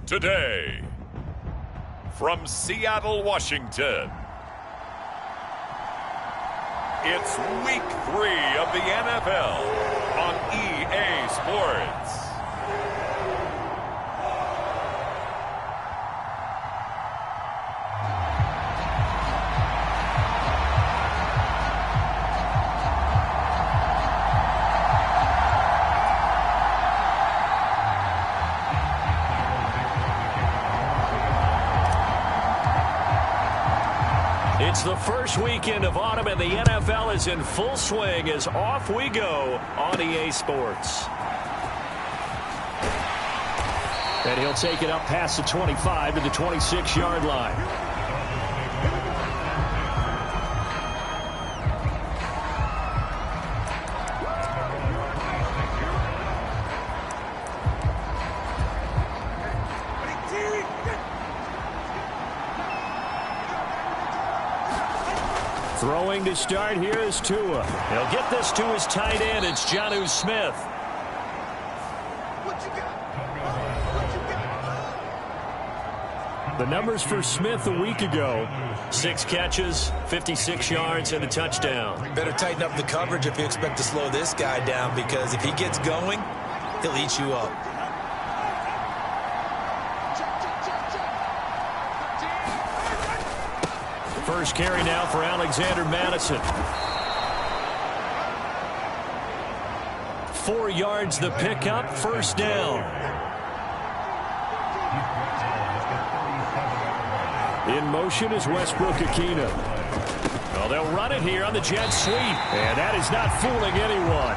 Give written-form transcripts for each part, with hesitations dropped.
Today, from Seattle, Washington, it's Week 3 of the NFL on EA Sports. It's the first weekend of autumn, and the NFL is in full swing as off we go on EA Sports. And he'll take it up past the 25 to the 26-yard line. Throwing to start here is Tua. He'll get this to his tight end. It's Jonnu Smith. The numbers for Smith a week ago: 6 catches, 56 yards, and a touchdown. Better tighten up the coverage if you expect to slow this guy down, because if he gets going, he'll eat you up. First carry now for Alexander Mattison. 4 yards the pickup, first down. In motion is Westbrook-Ikhine. Well, they'll run it here on the jet sweep, and that is not fooling anyone.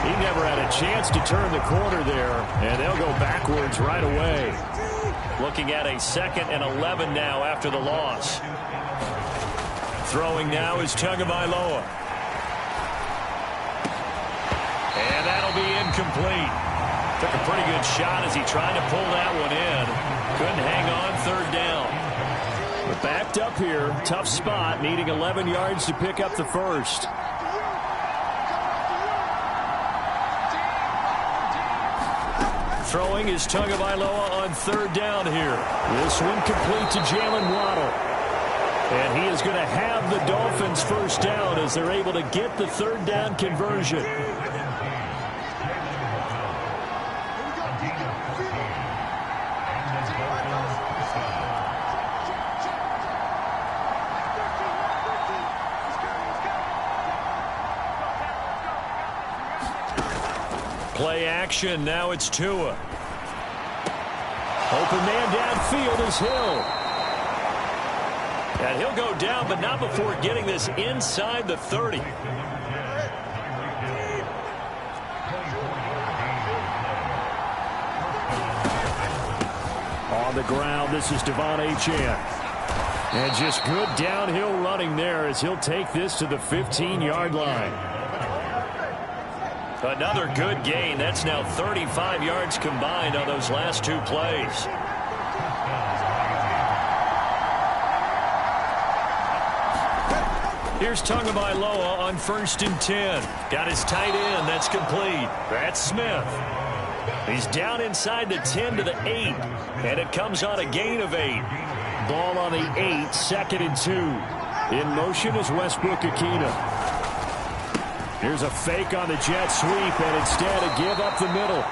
He never had a chance to turn the corner there, and they'll go backwards right away. Looking at a 2nd and 11 now after the loss. Throwing now is Tagovailoa. And that'll be incomplete. Took a pretty good shot as he tried to pull that one in. Couldn't hang on, 3rd down. But backed up here, tough spot, needing 11 yards to pick up the first. Throwing is Tagovailoa on 3rd down here. This one complete to Jalen Waddle. And he is going to have the Dolphins first down as they're able to get the 3rd down conversion. Play action. Now it's Tua. Open man downfield is Hill. And he'll go down, but not before getting this inside the 30. On the ground, this is Devon Achane. And just good downhill running there as he'll take this to the 15-yard line. Another good gain. That's now 35 yards combined on those last 2 plays. Here's Tagovailoa on 1st and 10. Got his tight end. That's complete. That's Smith. He's down inside the 10 to the 8. And it comes on a gain of 8. Ball on the 8, 2nd and 2. In motion is Westbrook-Ikhine. Here's a fake on the jet sweep, and instead a give up the middle.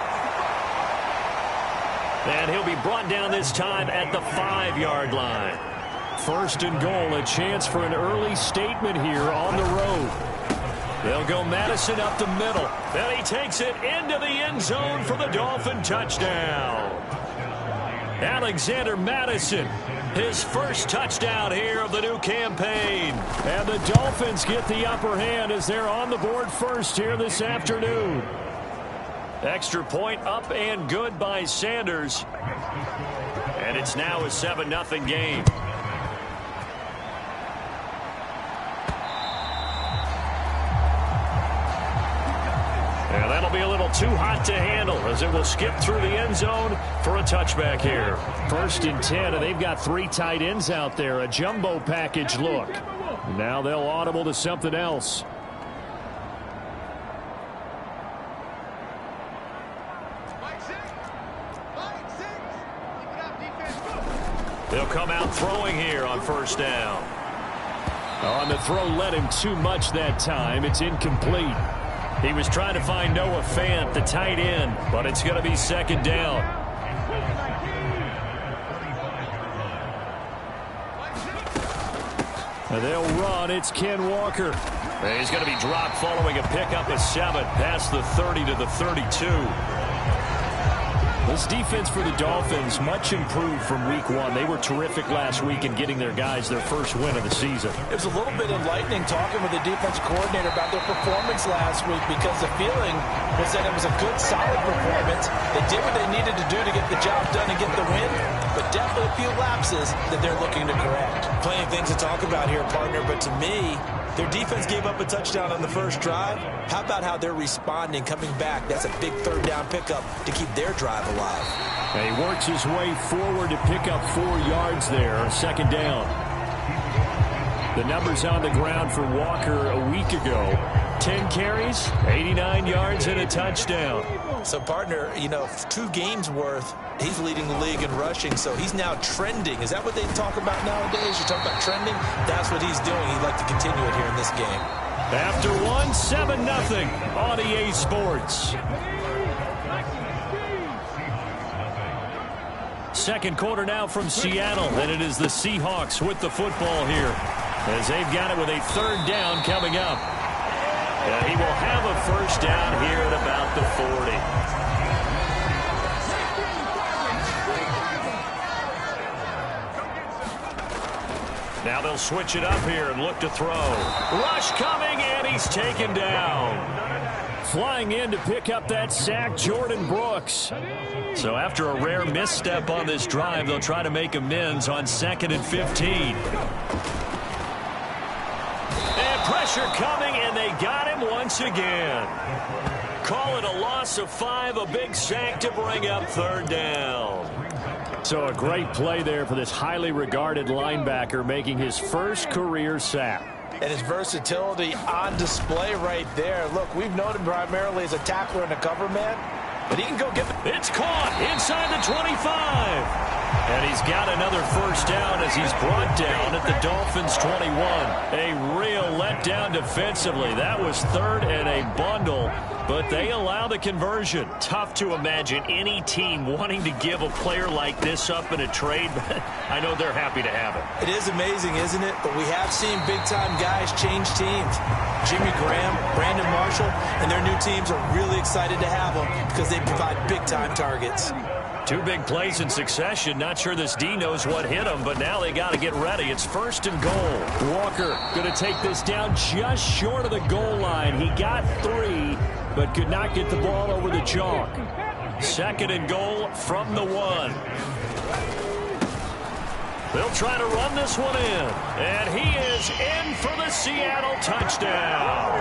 And he'll be brought down this time at the 5-yard line. 1st and goal, a chance for an early statement here on the road. They'll go Madison up the middle. And he takes it into the end zone for the Dolphin touchdown. Alexander Mattison, his first touchdown here of the new campaign. And the Dolphins get the upper hand as they're on the board first here this afternoon. Extra point up and good by Sanders. And it's now a 7-0 game. And that'll be a little too hot to handle as it will skip through the end zone for a touchback here. 1st and 10, and they've got 3 tight ends out there. A jumbo package look. Now they'll audible to something else. They'll come out throwing here on first down. On the throw led him too much that time. It's incomplete. He was trying to find Noah Fant, the tight end, but it's going to be second down. And they'll run. It's Ken Walker. He's going to be dropped following a pickup of 7 past the 30 to the 32. This defense for the Dolphins much improved from week 1. They were terrific last week in getting their guys their first win of the season. It was a little bit enlightening talking with the defense coordinator about their performance last week because the feeling was that it was a good, solid performance. They did what they needed to do to get the job done and get the win, but definitely a few lapses that they're looking to correct. Plenty of things to talk about here, partner, but to me, their defense gave up a touchdown on the first drive. How about how they're responding, coming back? That's a big third down pickup to keep their drive alive. And he works his way forward to pick up 4 yards there, second down. The numbers on the ground for Walker a week ago. 10 carries, 89 yards, and a touchdown. So, partner, you know, 2 games worth, he's leading the league in rushing, so he's now trending. Is that what they talk about nowadays? You talk about trending? That's what he's doing. He'd like to continue it here in this game. After 1, 7-0 on EA Sports. Second quarter now from Seattle, and it is the Seahawks with the football here as they've got it with a third down coming up. And he will have a first down here at about the 40. Now they'll switch it up here and look to throw. Rush coming, and he's taken down. Flying in to pick up that sack, Jordan Brooks. So after a rare misstep on this drive, they'll try to make amends on 2nd and 15. And pressure coming, and they got him once again. Call it a loss of 5, a big sack to bring up third down. So a great play there for this highly regarded linebacker making his first career sack. And his versatility on display right there. Look, we've known him primarily as a tackler and a cover man, but he can go get it. It's caught inside the 25. And he's got another first down as he's brought down at the Dolphins' 21. A real letdown defensively. That was 3rd and a bundle, but they allow the conversion. Tough to imagine any team wanting to give a player like this up in a trade, but I know they're happy to have it. It is amazing, isn't it? But we have seen big-time guys change teams. Jimmy Graham, Brandon Marshall, and their new teams are really excited to have them because they provide big-time targets. 2 big plays in succession. Not sure this D knows what hit him, but now they got to get ready. It's 1st and goal. Walker going to take this down just short of the goal line. He got 3, but could not get the ball over the chalk. 2nd and goal from the 1. They'll try to run this one in, and he is in for the Seattle touchdown.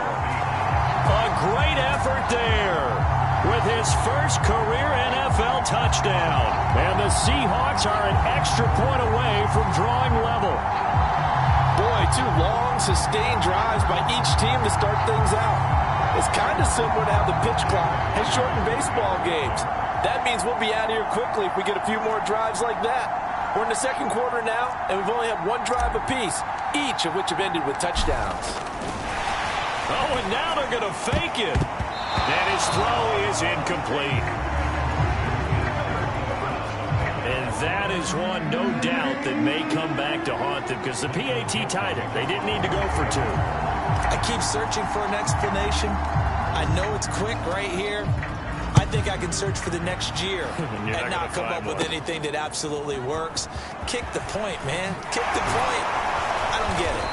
A great effort there with his first career NFL touchdown. And the Seahawks are an extra point away from drawing level. Boy, 2 long, sustained drives by each team to start things out. It's kind of similar to how the pitch clock has shortened baseball games. That means we'll be out of here quickly if we get a few more drives like that. We're in the second quarter now, and we've only had 1 drive apiece, each of which have ended with touchdowns. Oh, and now they're going to fake it. And his throw is incomplete. And that is one, no doubt, that may come back to haunt them because the PAT tied it. They didn't need to go for 2. I keep searching for an explanation. I know it's quick right here. I think I can search for the next year and not come up with anything that absolutely works. Kick the point, man. Kick the point. I don't get it.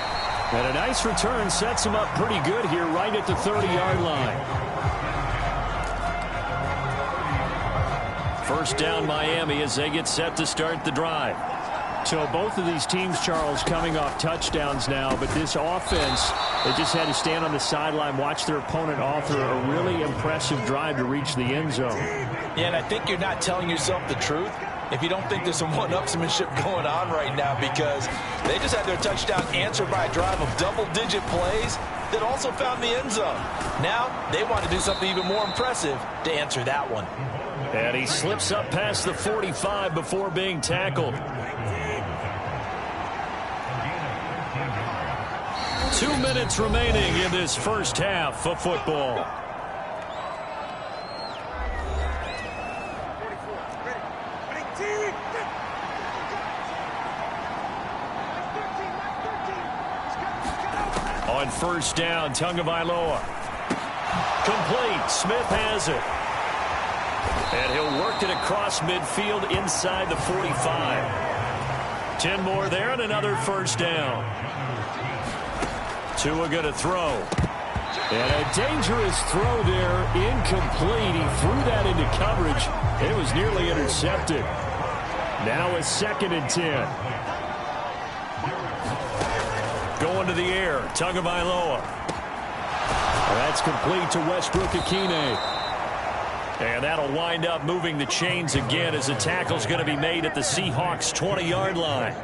And a nice return sets him up pretty good here right at the 30-yard line. First down Miami as they get set to start the drive. So both of these teams, Charles, coming off touchdowns now, but this offense, they just had to stand on the sideline, watch their opponent author a really impressive drive to reach the end zone. Yeah, and I think you're not telling yourself the truth if you don't think there's some one-upsmanship going on right now, because they just had their touchdown answered by a drive of double-digit plays that also found the end zone. Now they want to do something even more impressive to answer that one. And he slips up past the 45 before being tackled. 2 minutes remaining in this first half of football. On first down, Tagovailoa. Complete. Smith has it. And he'll work it across midfield inside the 45. 10 more there and another first down. Tua going to throw. And a dangerous throw there. Incomplete. He threw that into coverage. It was nearly intercepted. Now a 2nd and 10. Going to the air. Tagovailoa. That's complete to Westbrook-Ikhine. And that'll wind up moving the chains again as the tackle's going to be made at the Seahawks' 20-yard line.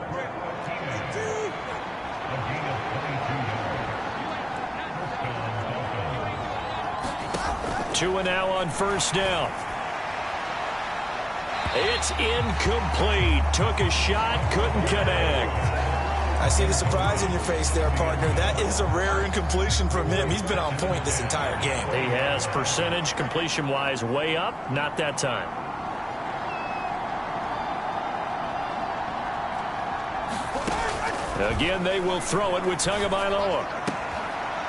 Tua now on first down. It's incomplete. Took a shot, couldn't connect. I see the surprise in your face there, partner. That is a rare incompletion from him. He's been on point this entire game. He has percentage completion-wise way up. Not that time. Again, they will throw it with Tagovailoa.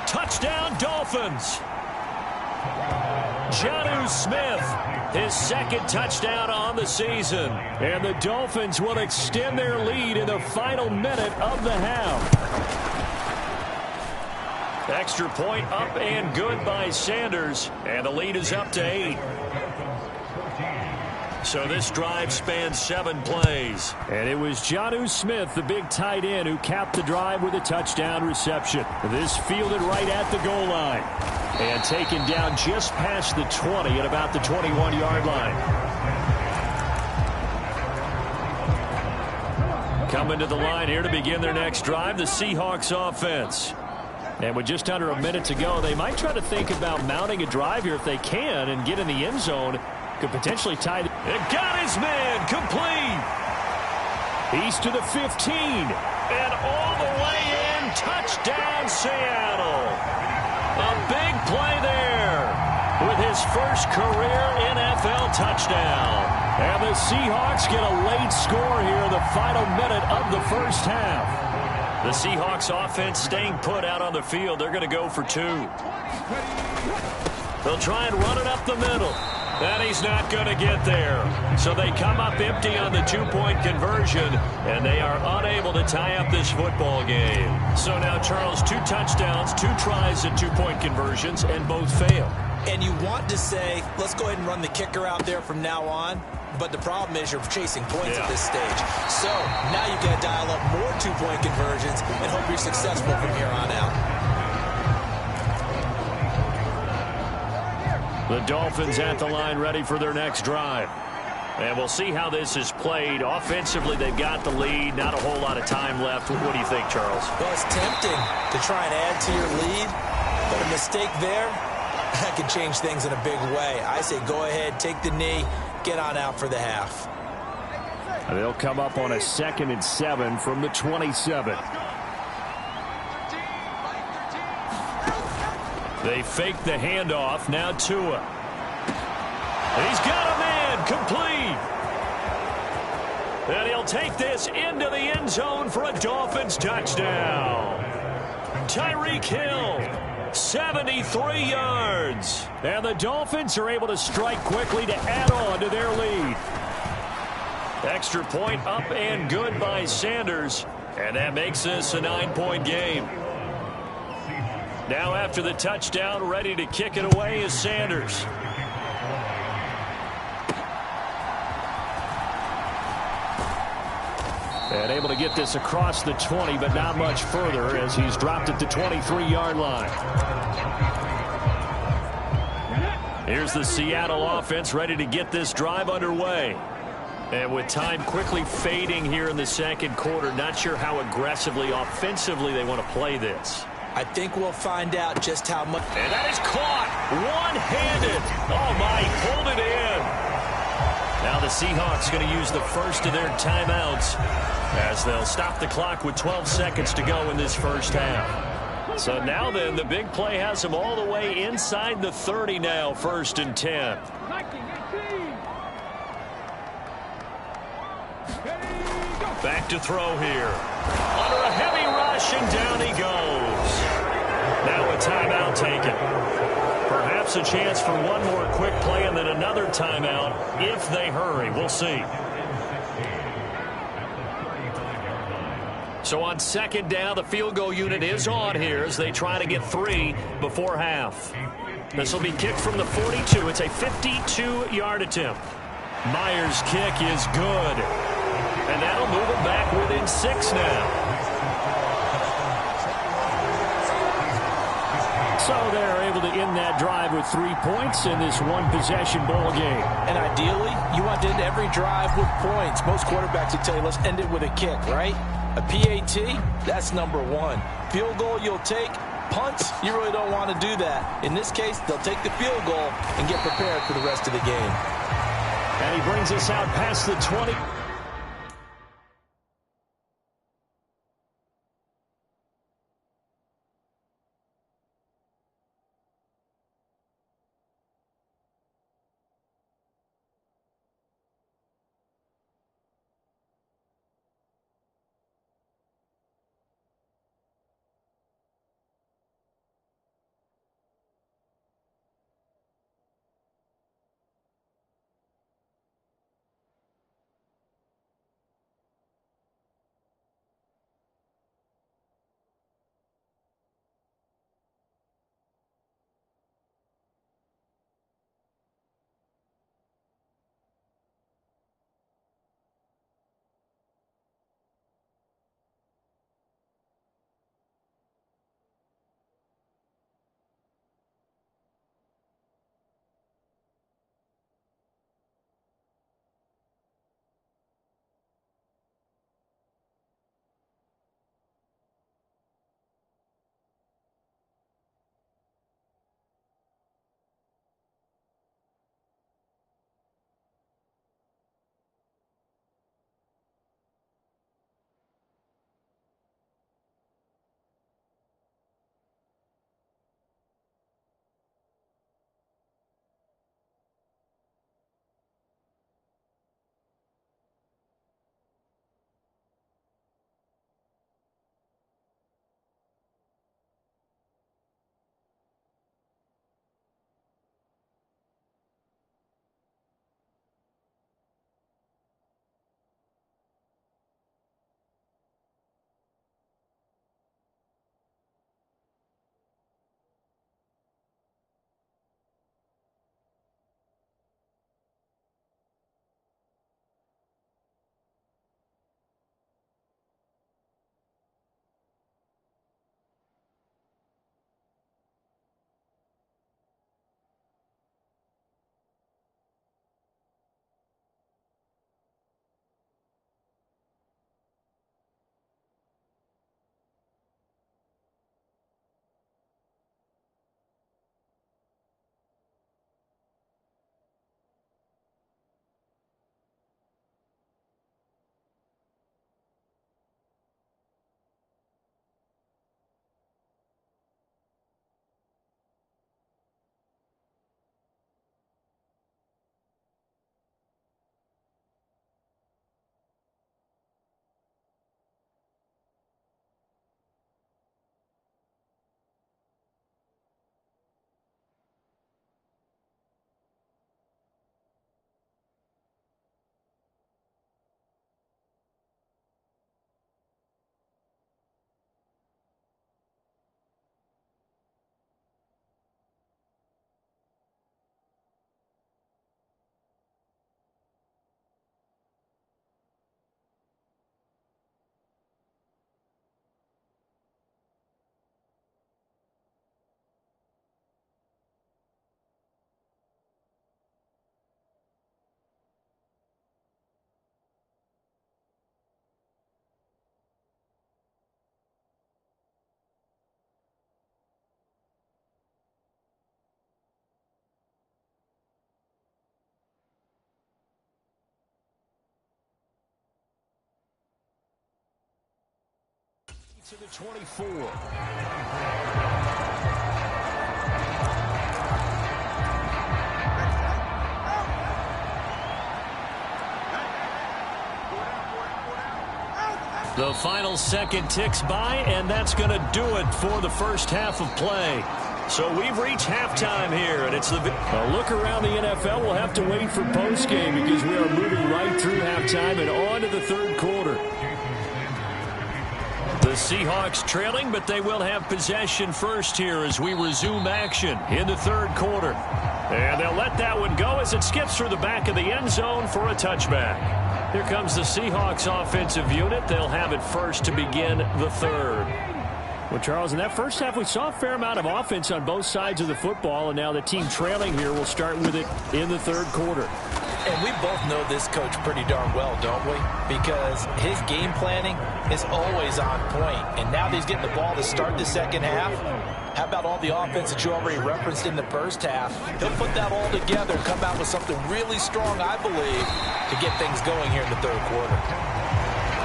Touchdown, Dolphins. Jonnu Smith, his 2nd touchdown on the season. And the Dolphins will extend their lead in the final minute of the half. Extra point up and good by Sanders. And the lead is up to 8. So this drive spans 7 plays. And it was Jonnu Smith, the big tight end, who capped the drive with a touchdown reception. This fielded right at the goal line. And taken down just past the 20 at about the 21-yard line. Coming to the line here to begin their next drive, the Seahawks offense. And with just under a minute to go, they might try to think about mounting a drive here if they can and get in the end zone. Could potentially tie. It got his man complete. He's to the 15. And all the way in. Touchdown, Seattle. A big play there with his first career NFL touchdown. And the Seahawks get a late score here in the final minute of the first half. The Seahawks offense staying put out on the field. They're going to go for 2. They'll try and run it up the middle. And he's not going to get there. So they come up empty on the 2-point conversion, and they are unable to tie up this football game. So now, Charles, 2 touchdowns, 2 tries at 2-point conversions, and both fail. And you want to say, let's go ahead and run the kicker out there from now on. But the problem is you're chasing points at this stage. So now you've got to dial up more 2-point conversions and hope you're successful from here on out. The Dolphins at the line ready for their next drive. And we'll see how this is played. Offensively, they've got the lead. Not a whole lot of time left. What do you think, Charles? Well, it's tempting to try and add to your lead. But a mistake there, that could change things in a big way. I say go ahead, take the knee, get on out for the half. And they'll come up on a 2nd and 7 from the 27. They fake the handoff. Now Tua. He's got a man complete. And he'll take this into the end zone for a Dolphins touchdown. Tyreek Hill, 73 yards. And the Dolphins are able to strike quickly to add on to their lead. Extra point up and good by Sanders. And that makes this a 9-point game. Now after the touchdown, ready to kick it away is Sanders. And able to get this across the 20, but not much further as he's dropped it to 23-yard line. Here's the Seattle offense ready to get this drive underway. And with time quickly fading here in the second quarter, not sure how aggressively, offensively they want to play this. I think we'll find out just how much. And that is caught one-handed. Oh, my, he pulled it in. Now the Seahawks going to use the first of their timeouts as they'll stop the clock with 12 seconds to go in this first half. So now then, the big play has him all the way inside the 30 now, 1st and 10. Back to throw here. Under a heavy rush, and down he goes. Now a timeout taken. Perhaps a chance for one more quick play and then another timeout if they hurry. We'll see. So on 2nd down, the field goal unit is on here as they try to get 3 before half. This will be kicked from the 42. It's a 52-yard attempt. Myers' kick is good. And that'll move them back within 6 now. So they're able to end that drive with 3 points in this one-possession ball game. And ideally, you want to end every drive with points. Most quarterbacks will tell you, let's end it with a kick, right? A PAT, that's number 1. Field goal you'll take. Punts, you really don't want to do that. In this case, they'll take the field goal and get prepared for the rest of the game. And he brings us out past the 20. To the 24. The final second ticks by, and that's going to do it for the first half of play. So we've reached halftime here, and it's a look around the NFL. We'll have to wait for postgame because we are moving right through halftime and on to the third quarter. The Seahawks trailing, but they will have possession first here as we resume action in the third quarter. And they'll let that one go as it skips through the back of the end zone for a touchback. Here comes the Seahawks offensive unit. They'll have it first to begin the third. Well, Charles, in that first half, we saw a fair amount of offense on both sides of the football, and now the team trailing here will start with it in the third quarter. And we both know this coach pretty darn well, don't we? Because his game planning is always on point. And now that he's getting the ball to start the second half, how about all the offense that you already referenced in the first half? He'll put that all together and come out with something really strong, I believe, to get things going here in the third quarter.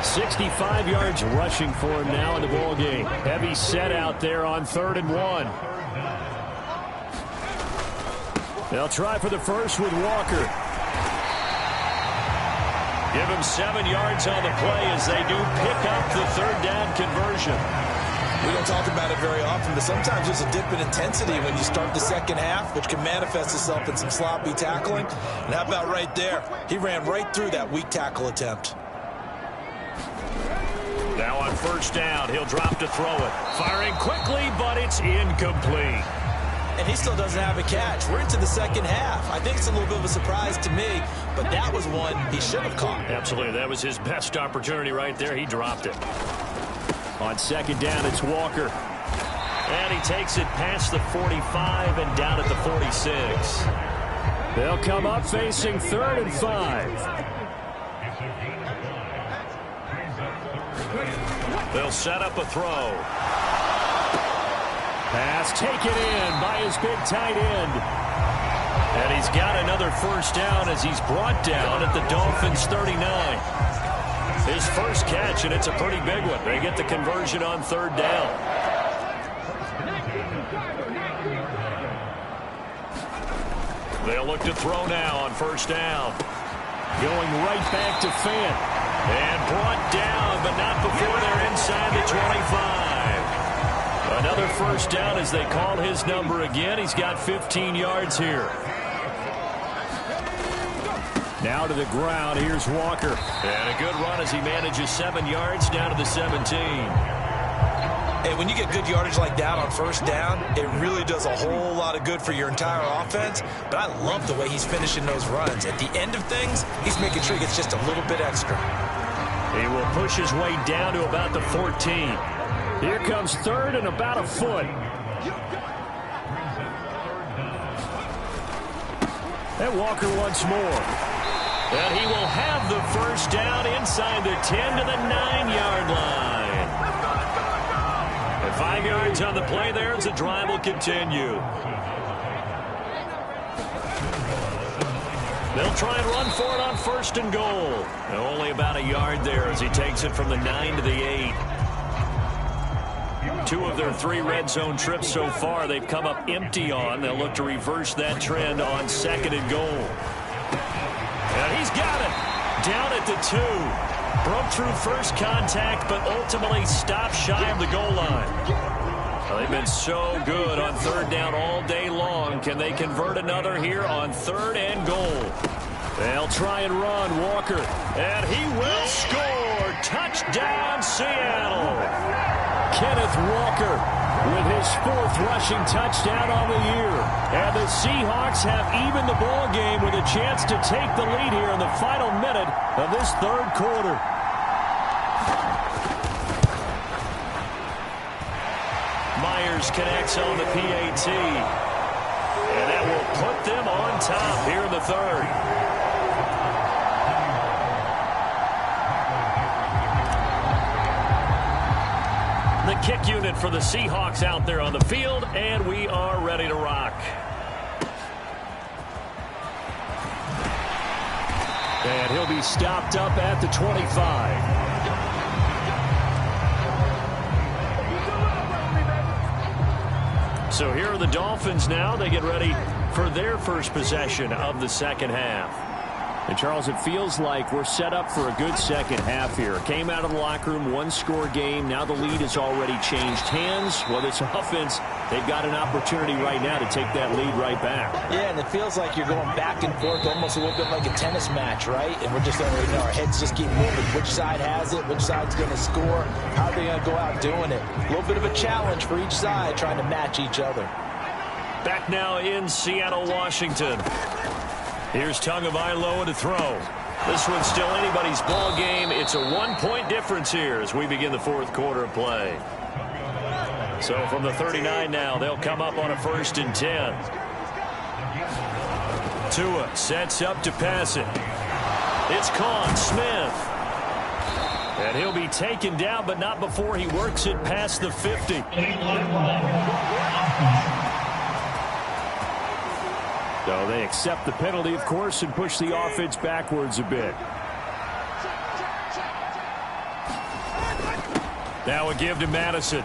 65 yards rushing for him now in the ball game. Heavy set out there on 3rd and 1. They'll try for the first with Walker. Give him 7 yards on the play as they do pick up the third down conversion. We don't talk about it very often, but sometimes there's a dip in intensity when you start the second half, which can manifest itself in some sloppy tackling. And how about right there? He ran right through that weak tackle attempt. Now on first down, he'll drop to throw it. Firing quickly, but it's incomplete. And he still doesn't have a catch. We're into the second half. I think it's a little bit of a surprise to me, but that was one he should have caught. Absolutely. That was his best opportunity right there. He dropped it. On second down, it's Walker. And he takes it past the 45 and down at the 46. They'll come up facing 3rd and 5. They'll set up a throw. Pass taken in by his big tight end. And he's got another first down as he's brought down at the Dolphins' 39. His first catch, and it's a pretty big one. They get the conversion on 3rd down. They'll look to throw now on first down. Going right back to Fant. And brought down, but not before they're inside the 25. Another first down as they call his number again. He's got 15 yards here. Now to the ground. Here's Walker. And a good run as he manages 7 yards down to the 17. Hey, when you get good yardage like that on first down, it really does a whole lot of good for your entire offense. But I love the way he's finishing those runs. At the end of things, he's making sure he gets just a little bit extra. He will push his way down to about the 14. Here comes 3rd and about a foot. And Walker once more. And he will have the first down inside the 10 to the 9-yard line. And 5 yards on the play there as the drive will continue. They'll try and run for it on 1st and goal. And only about a yard there as he takes it from the 9 to the 8. 2 of their 3 red zone trips so far they've come up empty on. They'll look to reverse that trend on 2nd and goal. And he's got it. Down at the 2. Broke through first contact, but ultimately stopped shy of the goal line. Well, they've been so good on 3rd down all day long. Can they convert another here on 3rd and goal? They'll try and run. Walker. And he will score. Touchdown, Seattle. Kenneth Walker with his 4th rushing touchdown on the year. And the Seahawks have evened the ball game with a chance to take the lead here in the final minute of this 3rd quarter. Myers connects on the PAT. And that will put them on top here in the 3rd. The kick unit for the Seahawks out there on the field, and we are ready to rock. And he'll be stopped up at the 25. So here are the Dolphins now. They get ready for their first possession of the second half. And, Charles, it feels like we're set up for a good second half here. Came out of the locker room, one-score game. Now the lead has already changed hands. Well, this offense, they've got an opportunity right now to take that lead right back. Yeah, and it feels like you're going back and forth, almost a little bit like a tennis match, right? And we're just, our heads just keep moving. Which side has it? Which side's going to score? How are they going to go out doing it? A little bit of a challenge for each side, trying to match each other. Back now in Seattle, Washington. Here's Tagovailoa to throw. This one's still anybody's ball game. It's a one-point difference here as we begin the fourth quarter of play. So from the 39 now, they'll come up on a 1st and 10. Tua sets up to pass it. It's caught. Smith. And he'll be taken down, but not before he works it past the 50. So they accept the penalty, of course, and push the offense backwards a bit. Now a give to Madison.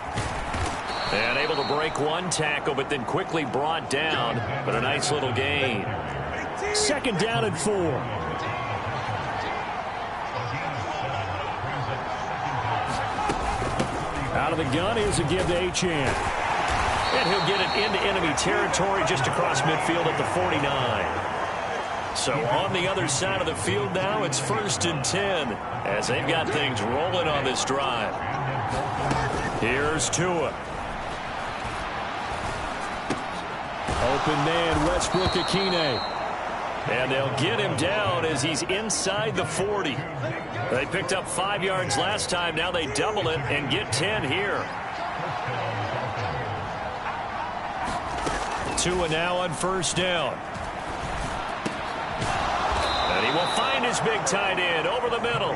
And able to break one tackle, but then quickly brought down. But a nice little gain. 2nd down and 4. Out of the gun, here's a give to Achane. And he'll get it into enemy territory just across midfield at the 49. So on the other side of the field now, it's 1st and 10 as they've got things rolling on this drive. Here's Tua. Open man, Westbrook-Ikhine. And they'll get him down as he's inside the 40. They picked up 5 yards last time. Now they double it and get 10 here. Tua now on 1st down. And he will find his big tight end over the middle.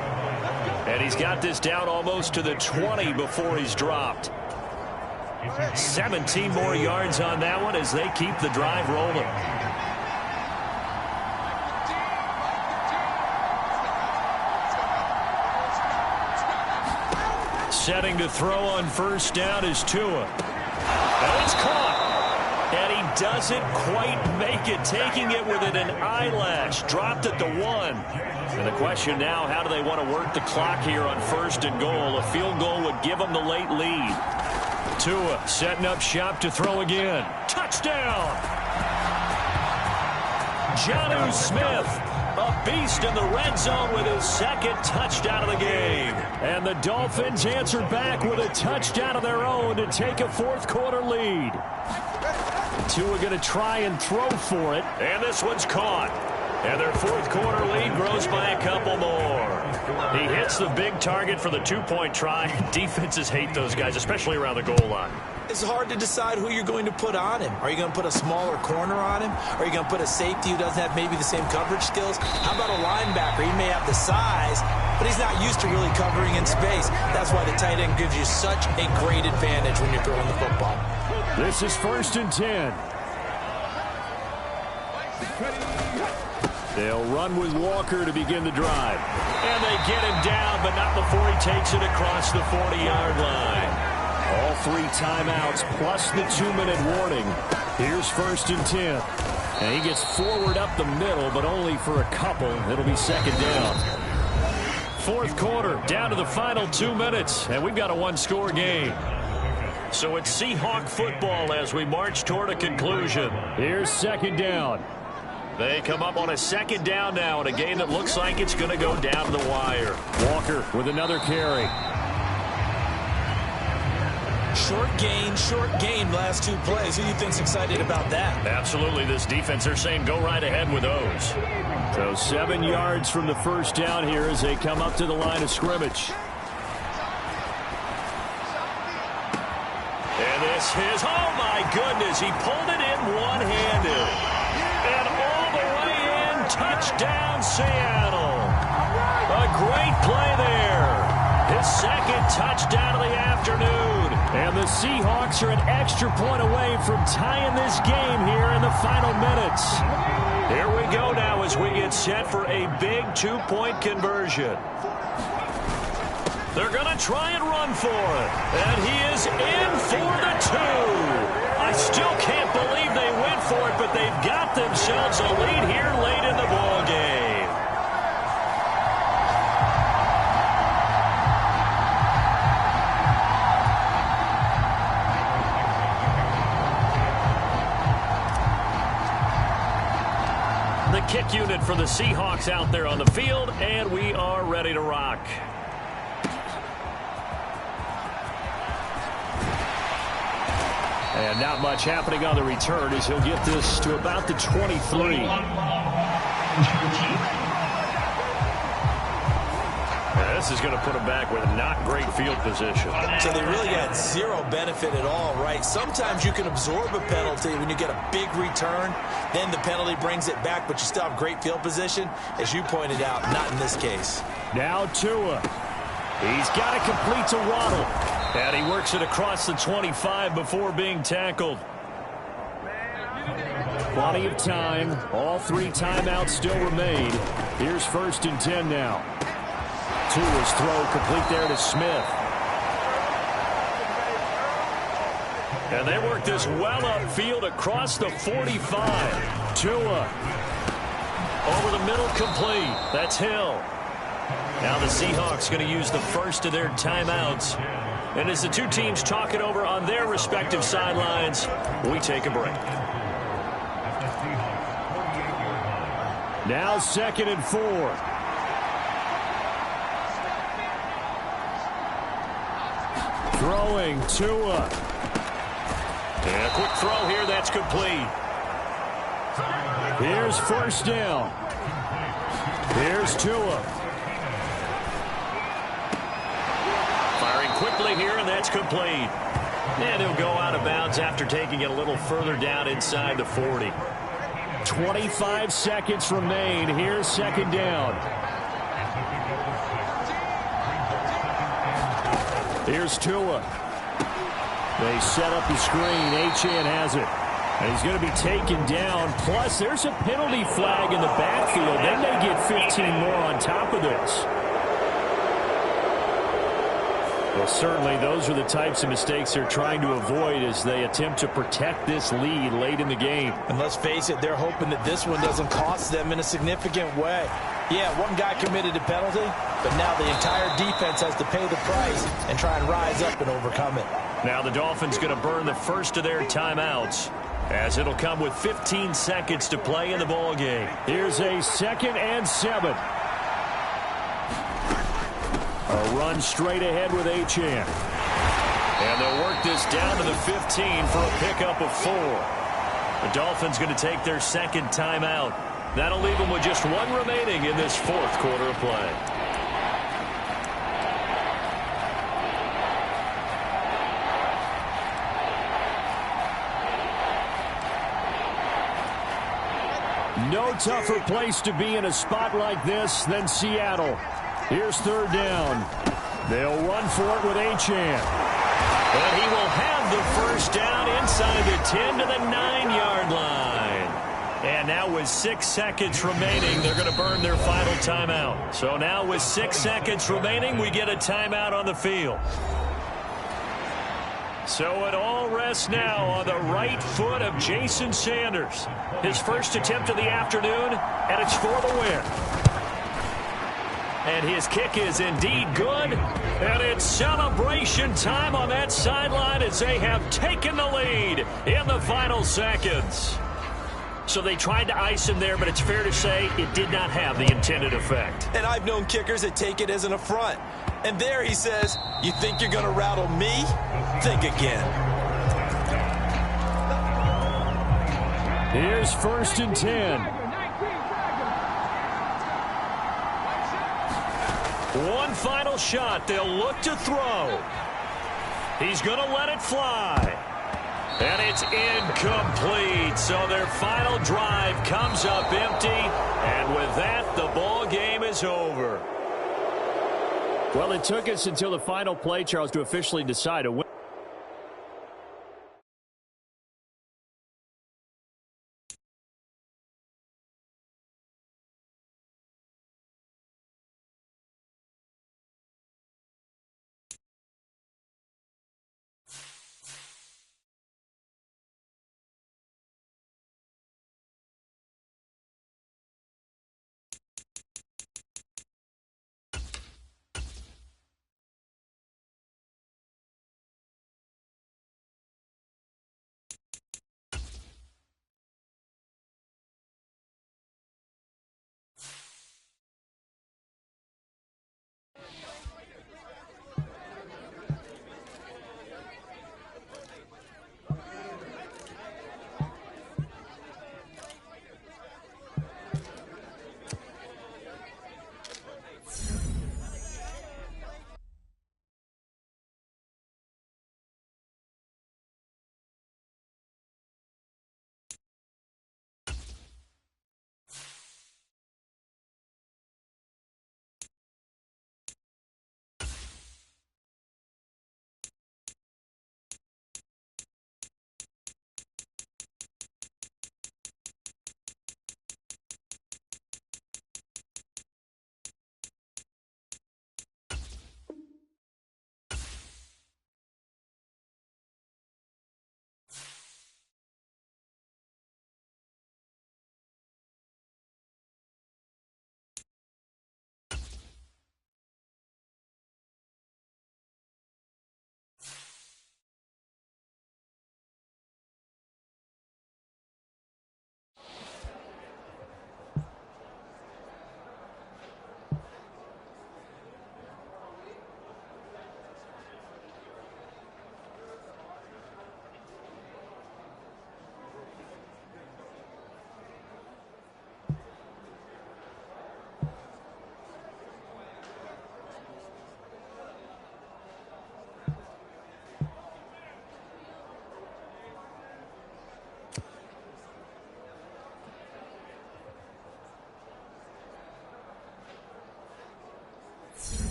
And he's got this down almost to the 20 before he's dropped. 17 more yards on that one as they keep the drive rolling. Setting to throw on 1st down is Tua. And it's caught. And he doesn't quite make it, taking it within an eyelash. Dropped at the 1. And the question now, how do they want to work the clock here on 1st and goal? A field goal would give them the late lead. Tua setting up shop to throw again. Touchdown! Jonnu Smith, a beast in the red zone with his 2nd touchdown of the game. And the Dolphins answer back with a touchdown of their own to take a fourth quarter lead. Tua going to try and throw for it. And this one's caught. And their fourth quarter lead grows by a couple more. He hits the big target for the 2-point try. Defenses hate those guys, especially around the goal line. It's hard to decide who you're going to put on him. Are you going to put a smaller corner on him? Are you going to put a safety who doesn't have maybe the same coverage skills? How about a linebacker? He may have the size, but he's not used to really covering in space. That's why the tight end gives you such a great advantage when you're throwing the football. This is 1st and 10. They'll run with Walker to begin the drive. And they get him down, but not before he takes it across the 40-yard line. All 3 timeouts plus the 2-minute warning. Here's 1st and 10. And he gets forward up the middle, but only for a couple. It'll be 2nd down. Fourth quarter, down to the final 2 minutes, and we've got a one-score game. So it's Seahawk football as we march toward a conclusion. Here's 2nd down. They come up on a 2nd down now in a game that looks like it's going to go down to the wire. Walker with another carry. Short gain, last 2 plays. Who do you think's excited about that? Absolutely. This defense, they're saying go right ahead with those. So 7 yards from the 1st down here as they come up to the line of scrimmage. And this is, oh my goodness, he pulled it in one-handed. And all the way in, touchdown Seattle. A great play there. His 2nd touchdown of the afternoon. And the Seahawks are an extra point away from tying this game here in the final minutes. Here we go now as we get set for a big 2-point conversion. They're going to try and run for it. And he is in for the 2. I still kick unit for the Seahawks out there on the field, and we are ready to rock. And not much happening on the return as he'll get this to about the 23. This is going to put him back with not great field position. So they really had zero benefit at all, right? Sometimes you can absorb a penalty when you get a big return. Then the penalty brings it back, but you still have great field position. As you pointed out, not in this case. Now Tua. He's got it complete to Waddle. And he works it across the 25 before being tackled. Plenty of time. All 3 timeouts still remain. Here's 1st and 10 now. Tua's throw complete there to Smith. And they work this well upfield across the 45. Tua. Over the middle complete. That's Hill. Now the Seahawks going to use the first of their timeouts. And as the two teams talk it over on their respective sidelines, we take a break. Now 2nd and 4. Throwing Tua. And a quick throw here, that's complete. Here's 1st down. Here's Tua. Firing quickly here, and that's complete. And he'll go out of bounds after taking it a little further down inside the 40. 25 seconds remain. Here's 2nd down. Here's Tua. They set up the screen. Achane has it. And he's going to be taken down. Plus, there's a penalty flag in the backfield. They may get 15 more on top of this. Well, certainly those are the types of mistakes they're trying to avoid as they attempt to protect this lead late in the game. And let's face it, they're hoping that this one doesn't cost them in a significant way. Yeah, one guy committed a penalty, but now the entire defense has to pay the price and try and rise up and overcome it. Now the Dolphins going to burn the first of their timeouts as it'll come with 15 seconds to play in the ball game. Here's a 2nd and 7. A run straight ahead with Achane. And they'll work this down to the 15 for a pickup of 4. The Dolphins going to take their 2nd timeout. That'll leave them with just 1 remaining in this 4th quarter of play. No tougher place to be in a spot like this than Seattle. Here's 3rd down. They'll run for it with Achane. But he will have the 1st down inside the 10 to the 9-yard line. And now with 6 seconds remaining, they're going to burn their final timeout. So now with 6 seconds remaining, we get a timeout on the field. So it all rests now on the right foot of Jason Sanders. His first attempt of the afternoon, and it's for the win. And his kick is indeed good. And it's celebration time on that sideline as they have taken the lead in the final seconds. So they tried to ice him there, but it's fair to say it did not have the intended effect. And I've known kickers that take it as an affront. And there he says, you think you're going to rattle me? Think again. Here's 1st and 10. One final shot. They'll look to throw. He's going to let it fly. And it's incomplete. So their final drive comes up empty. And with that, the ball game is over. Well, it took us until the final play, Charles, to officially decide a winner.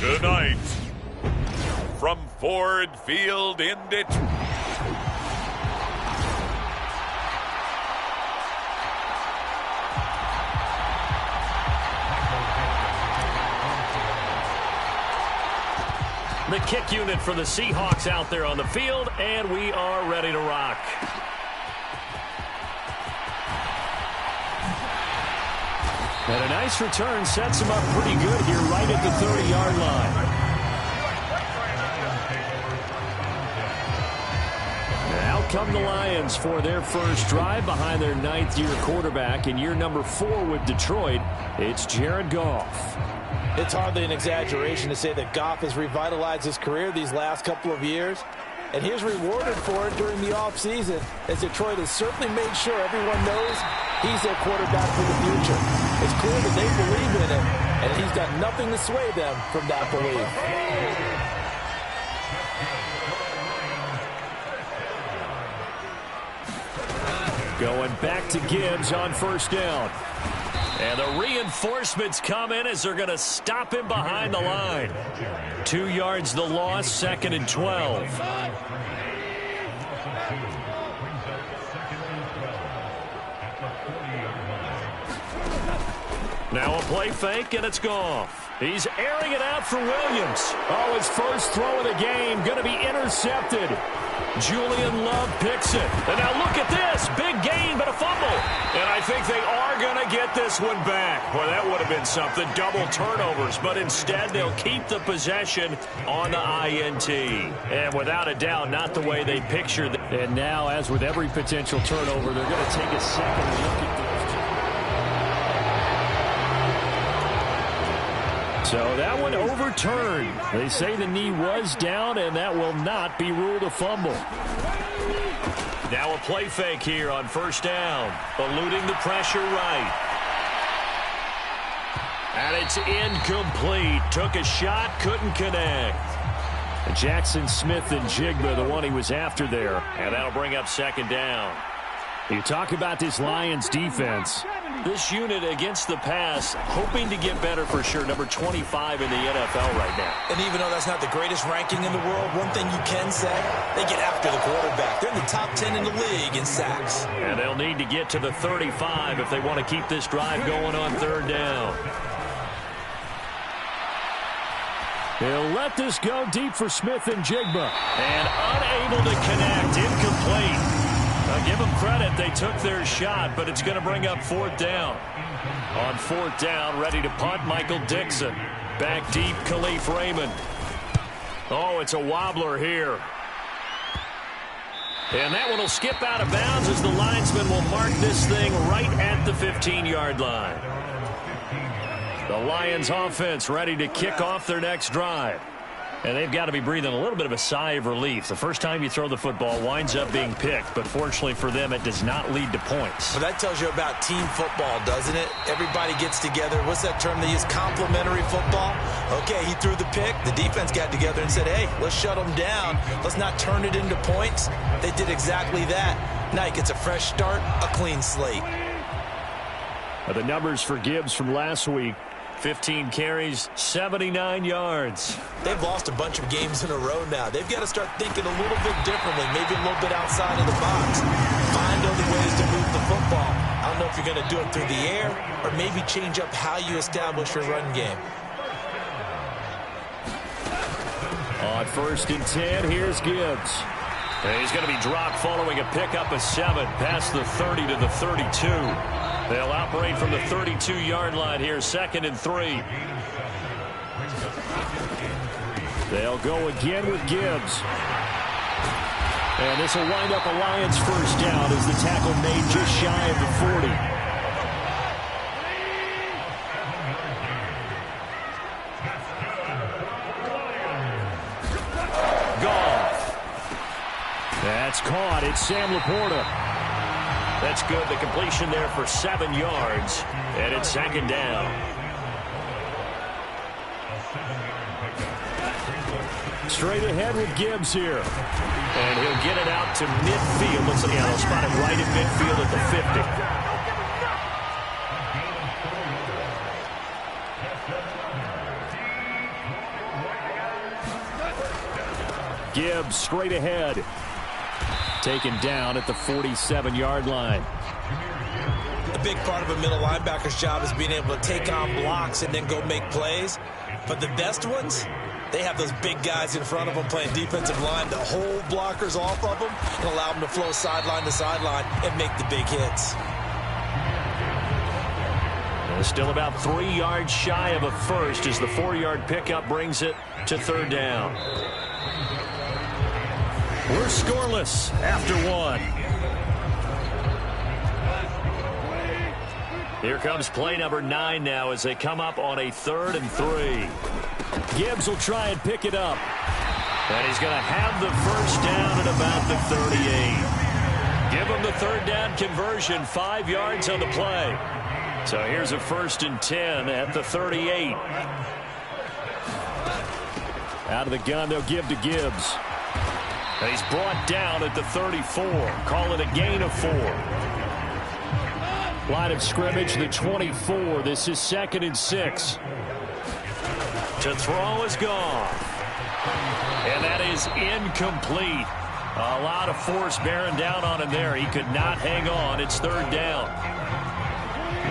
Tonight, from Ford Field in Detroit. The kick unit for the Seahawks out there on the field, and we are ready to rock. And a nice return sets him up pretty good here right at the 30-yard line. Out come the Lions for their first drive behind their 9th-year quarterback in year number 4 with Detroit. It's Jared Goff. It's hardly an exaggeration to say that Goff has revitalized his career these last couple of years. And he's rewarded for it during the offseason, as Detroit has certainly made sure everyone knows he's their quarterback for the future. It's clear that they believe in him, and he's got nothing to sway them from that belief. Going back to Gibbs on first down. And the reinforcements come in as they're going to stop him behind the line. 2 yards the loss, 2nd and 12. Now a play fake, and it's Goff. He's airing it out for Williams. Oh, his first throw of the game going to be intercepted. Julian Love picks it. And now look at this. Big gain, but a fumble. And I think they are going to get this one back. Boy, that would have been something. Double turnovers. But instead, they'll keep the possession on the INT. And without a doubt, not the way they pictured. And now, as with every potential turnover, they're going to take a second look at this. So that one overturned. They say the knee was down, and that will not be ruled a fumble. Now a play fake here on first down. Eluding the pressure right. And it's incomplete. Took a shot, couldn't connect. Jackson Smith-Njigba, the one he was after there. And that'll bring up second down. You talk about this Lions defense. This unit against the pass, hoping to get better for sure. Number 25 in the NFL right now. And even though that's not the greatest ranking in the world, one thing you can say, they get after the quarterback. They're in the top 10 in the league in sacks. And they'll need to get to the 35 if they want to keep this drive going on third down. He'll let this go deep for Smith-Njigba. And unable to connect, incomplete. Give them credit, they took their shot, but it's going to bring up fourth down. On fourth down, ready to punt, Michael Dixon. Back deep, Khalif Raymond. Oh, it's a wobbler here. And that one will skip out of bounds as the linesman will mark this thing right at the 15-yard line. The Lions offense ready to kick off their next drive. And they've got to be breathing a little bit of a sigh of relief. The first time you throw the football winds up being picked, but fortunately for them, it does not lead to points. Well, that tells you about team football, doesn't it? Everybody gets together. What's that term they use? Complementary football? Okay, he threw the pick. The defense got together and said, hey, let's shut them down. Let's not turn it into points. They did exactly that. Now he gets a fresh start, a clean slate. The numbers for Gibbs from last week. 15 carries, 79 yards. They've lost a bunch of games in a row now. They've got to start thinking a little bit differently, maybe a little bit outside of the box. Find other ways to move the football. I don't know if you're going to do it through the air or maybe change up how you establish your run game. On first and 10, here's Gibbs. And he's going to be dropped following a pickup of 7 past the 30 to the 32. They'll operate from the 32-yard line here, 2nd and 3. They'll go again with Gibbs. And this will wind up a Lions first down as the tackle made just shy of the 40. Goff. That's caught. It's Sam Laporta. That's good. The completion there for 7 yards. And it's 2nd down. Straight ahead with Gibbs here. And he'll get it out to midfield. Looks like they'll spot it right at midfield at the 50. Gibbs straight ahead. Taken down at the 47-yard line. A big part of a middle linebacker's job is being able to take on blocks and then go make plays. But the best ones, they have those big guys in front of them playing defensive line to hold blockers off of them and allow them to flow sideline to sideline and make the big hits. Still about 3 yards shy of a first as the 4-yard pickup brings it to third down. We're scoreless after 1. Here comes play number 9 now as they come up on a 3rd and 3. Gibbs will try and pick it up. And he's going to have the first down at about the 38. Give him the third down conversion, 5 yards on the play. So here's a 1st and 10 at the 38. Out of the gun, they'll give to Gibbs. And he's brought down at the 34. Call it a gain of 4. Line of scrimmage, the 24. This is 2nd and 6. To throw is gone. And that is incomplete. A lot of force bearing down on him there. He could not hang on. It's 3rd down.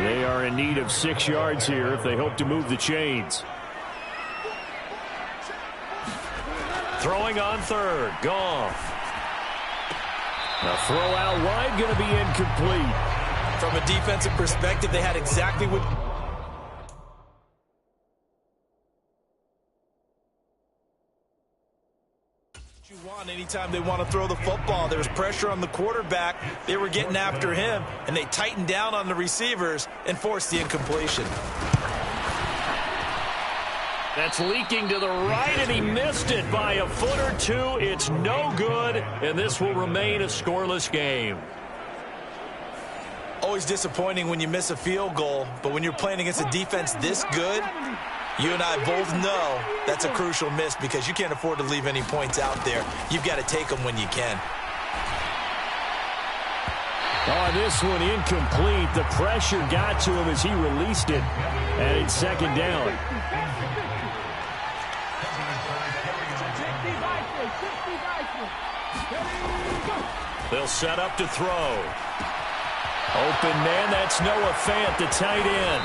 They are in need of 6 yards here if they hope to move the chains. Throwing on 3rd. Goff. A throw out wide going to be incomplete. From a defensive perspective, they had exactly what you want anytime they want to throw the football. There's pressure on the quarterback. They were getting after him, and they tightened down on the receivers and forced the incompletion. That's leaking to the right, and he missed it by a foot or 2. It's no good, and this will remain a scoreless game. Always disappointing when you miss a field goal, but when you're playing against a defense this good, you and I both know that's a crucial miss because you can't afford to leave any points out there. You've got to take them when you can. Oh, this one incomplete. The pressure got to him as he released it, and it's 2nd down. They'll set up to throw. Open man, that's Noah Fant, the tight end.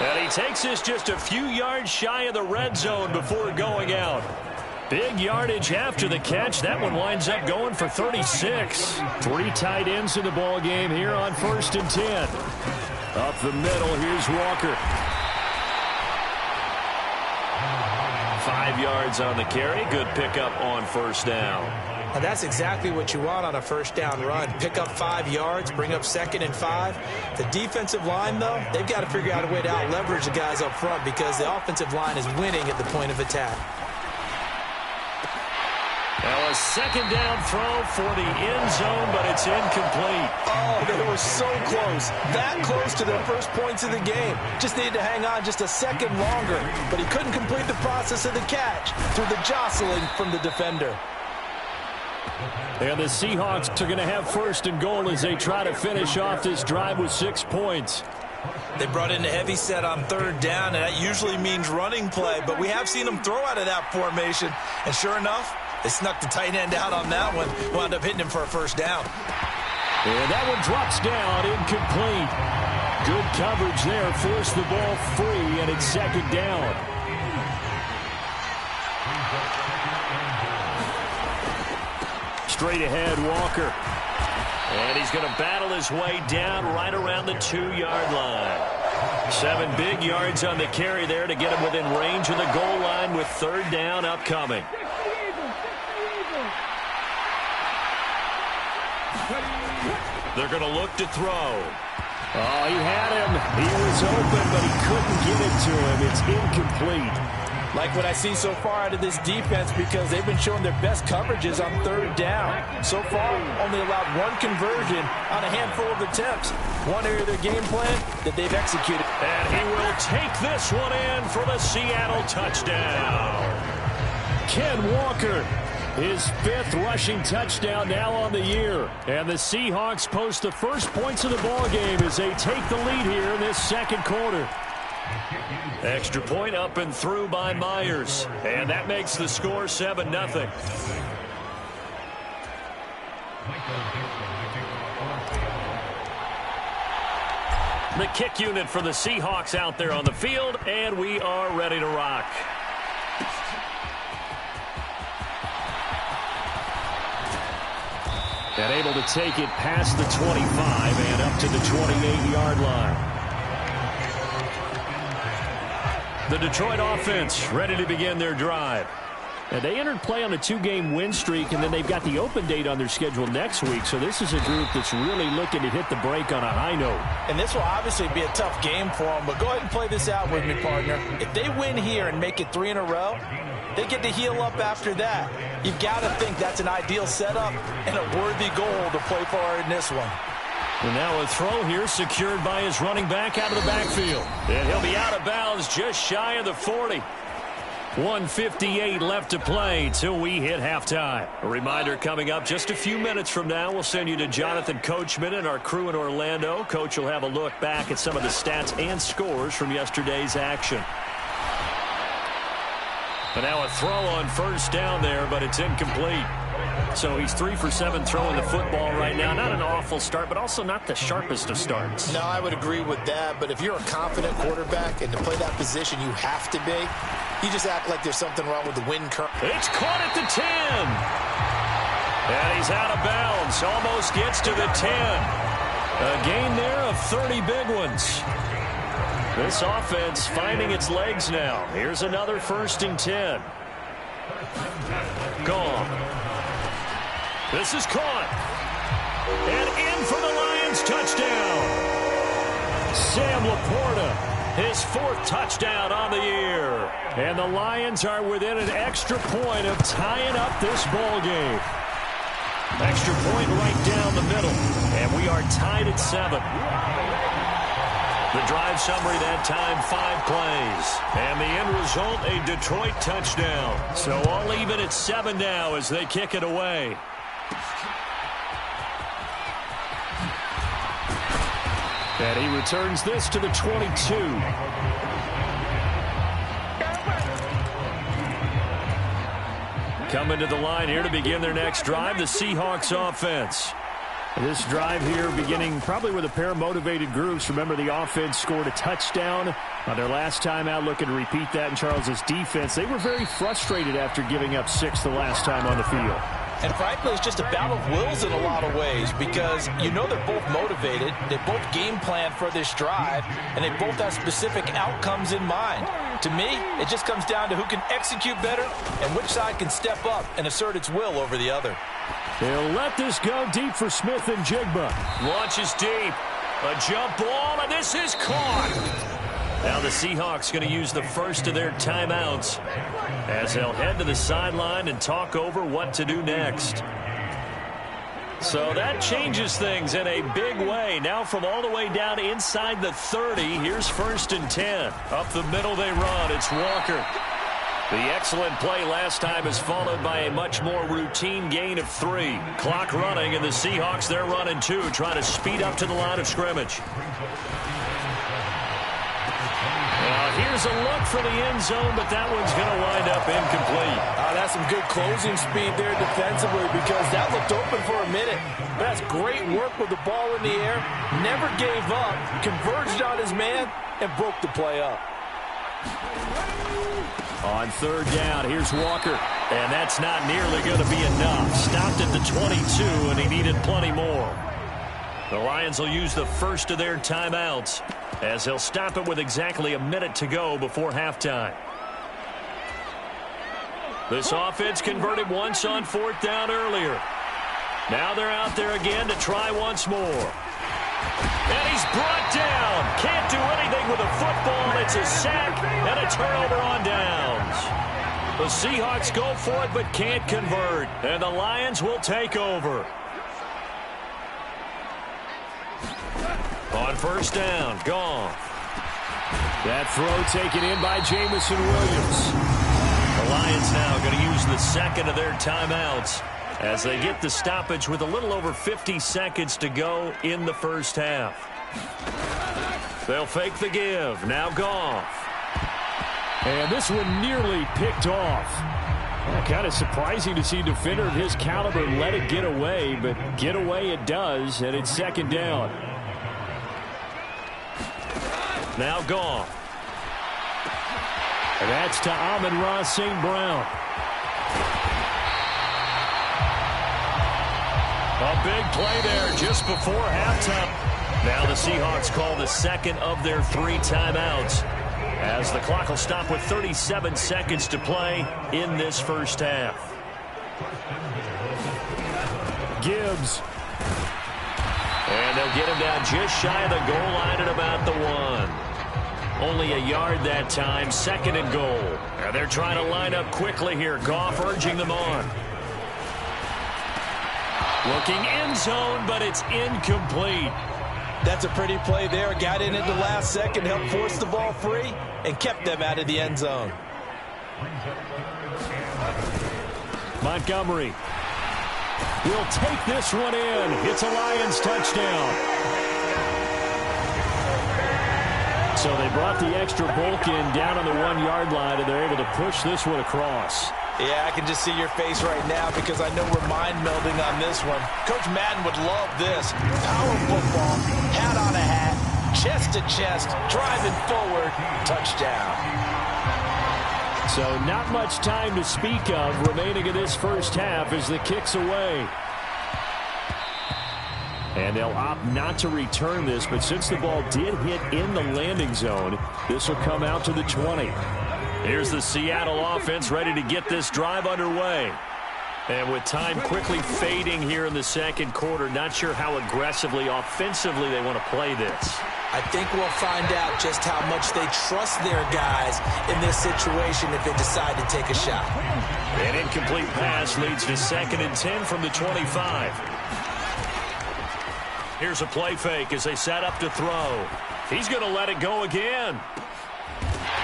And he takes this just a few yards shy of the red zone before going out. Big yardage after the catch. That one winds up going for 36. 3 tight ends in the ball game here on 1st and 10. Up the middle, here's Walker. 5 yards on the carry. Good pickup on 1st down. Now that's exactly what you want on a 1st down run. Pick up 5 yards, bring up 2nd and 5. The defensive line, though, they've got to figure out a way to out-leverage the guys up front because the offensive line is winning at the point of attack. Now a 2nd down throw for the end zone, but it's incomplete. Oh, they were so close. That close to their first points of the game. Just needed to hang on just a second longer, but he couldn't complete the process of the catch through the jostling from the defender. And the Seahawks are going to have 1st and goal as they try to finish off this drive with 6 points. They brought in a heavy set on 3rd down, and that usually means running play, but we have seen them throw out of that formation, and sure enough, they snuck the tight end out on that one, wound up hitting him for a 1st down. And that one drops down, incomplete. Good coverage there, forced the ball free, and it's 2nd down. Straight ahead, Walker. And he's going to battle his way down right around the 2-yard line. 7 big yards on the carry there to get him within range of the goal line with 3rd down upcoming. They're going to look to throw. Oh, he had him. He was open, but he couldn't get it to him. It's incomplete. Like what I see so far out of this defense because they've been showing their best coverages on 3rd down. So far, only allowed 1 conversion on a handful of attempts. One area of their game plan that they've executed. And he will take this one in for the Seattle touchdown. Ken Walker, his 5th rushing touchdown now on the year. And the Seahawks post the first points of the ballgame as they take the lead here in this 2nd quarter. Extra point up and through by Myers. And that makes the score 7-0. The kick unit for the Seahawks out there on the field, and we are ready to rock. And able to take it past the 25 and up to the 28-yard line. The Detroit offense ready to begin their drive. And they entered play on a 2-game win streak, and then they've got the open date on their schedule next week. So this is a group that's really looking to hit the break on a high note. And this will obviously be a tough game for them, but go ahead and play this out with me, partner. If they win here and make it 3 in a row, they get to heal up after that. You've got to think that's an ideal setup and a worthy goal to play for in this one. And now a throw here secured by his running back out of the backfield. And he'll be out of bounds just shy of the 40. 1:58 left to play till we hit halftime. A reminder coming up just a few minutes from now. We'll send you to Jonathan Coachman and our crew in Orlando. Coach will have a look back at some of the stats and scores from yesterday's action. And now a throw on first down there, but it's incomplete. So he's 3 for 7 throwing the football right now. Not an awful start, but also not the sharpest of starts. No, I would agree with that. But if you're a confident quarterback and to play that position you have to be, you just act like there's something wrong with the wind current. It's caught at the 10. And he's out of bounds. Almost gets to the 10. A gain there of 30 big ones. This offense finding its legs now. Here's another 1st and 10. Gone. This is caught. And in for the Lions touchdown. Sam Laporta, his 4th touchdown on the year. And the Lions are within an extra point of tying up this ball game. Extra point right down the middle. And we are tied at 7. The drive summary that time, 5 plays. And the end result, a Detroit touchdown. So all even at 7 now as they kick it away. And he returns this to the 22. Coming to the line here to begin their next drive, the Seahawks offense. This drive here beginning probably with a pair of motivated groups. Remember, the offense scored a touchdown on their last time out, looking to repeat that in Charles's defense. They were very frustrated after giving up 6 the last time on the field. And frankly, it's just a battle of wills in a lot of ways because you know they're both motivated, they both game plan for this drive, and they both have specific outcomes in mind. To me, it just comes down to who can execute better and which side can step up and assert its will over the other. They'll let this go deep for Smith and Jigba. Launches deep. A jump ball, and this is caught. Now the Seahawks going to use the first of their timeouts as they'll head to the sideline and talk over what to do next. So that changes things in a big way. Now from all the way down inside the 30, here's 1st and 10. Up the middle they run. It's Walker. The excellent play last time is followed by a much more routine gain of 3. Clock running, and the Seahawks, they're running 2, trying to speed up to the line of scrimmage. Here's a look for the end zone, but that one's going to wind up incomplete. That's some good closing speed there defensively because that looked open for a minute. That's great work with the ball in the air. Never gave up, converged on his man, and broke the play up. On 3rd down, here's Walker. And that's not nearly going to be enough. Stopped at the 22, and he needed plenty more. The Lions will use the first of their timeouts as they'll stop it with exactly a minute to go before halftime. This offense converted once on 4th down earlier. Now they're out there again to try once more. And he's brought down. Can't do anything with a football. It's a sack and a turnover on downs. The Seahawks go for it but can't convert. And the Lions will take over. On 1st down, Goff. That throw taken in by Jamison Williams. The Lions now going to use the second of their timeouts as they get the stoppage with a little over 50 seconds to go in the first half. They'll fake the give. Now Goff. And this one nearly picked off. Kind of surprising to see a defender of his caliber let it get away, but get away it does, and it's second down. Now gone. And that's to Amon-Ra St. Brown. A big play there just before halftime. Now the Seahawks call the second of their 3 timeouts, as the clock will stop with 37 seconds to play in this first half. Gibbs. And they'll get him down just shy of the goal line at about the 1. Only a yard that time, second and goal. And they're trying to line up quickly here. Goff urging them on. Looking end zone, but it's incomplete. That's a pretty play there. Got in at the last second, helped force the ball free, and kept them out of the end zone. Montgomery will take this one in. It's a Lions touchdown. So they brought the extra bulk in down on the 1-yard line, and they're able to push this one across. Yeah, I can just see your face right now because I know we're mind melding on this one. Coach Madden would love this. Power football, hat on a hat, chest to chest, driving forward, touchdown. So not much time to speak of remaining in this first half as the kick's away. And they'll opt not to return this, but since the ball did hit in the landing zone, this will come out to the 20. Here's the Seattle offense ready to get this drive underway. And with time quickly fading here in the second quarter, not sure how aggressively, offensively they want to play this. I think we'll find out just how much they trust their guys in this situation if they decide to take a shot. An incomplete pass leads to 2nd and 10 from the 25. Here's a play fake as they set up to throw. He's going to let it go again.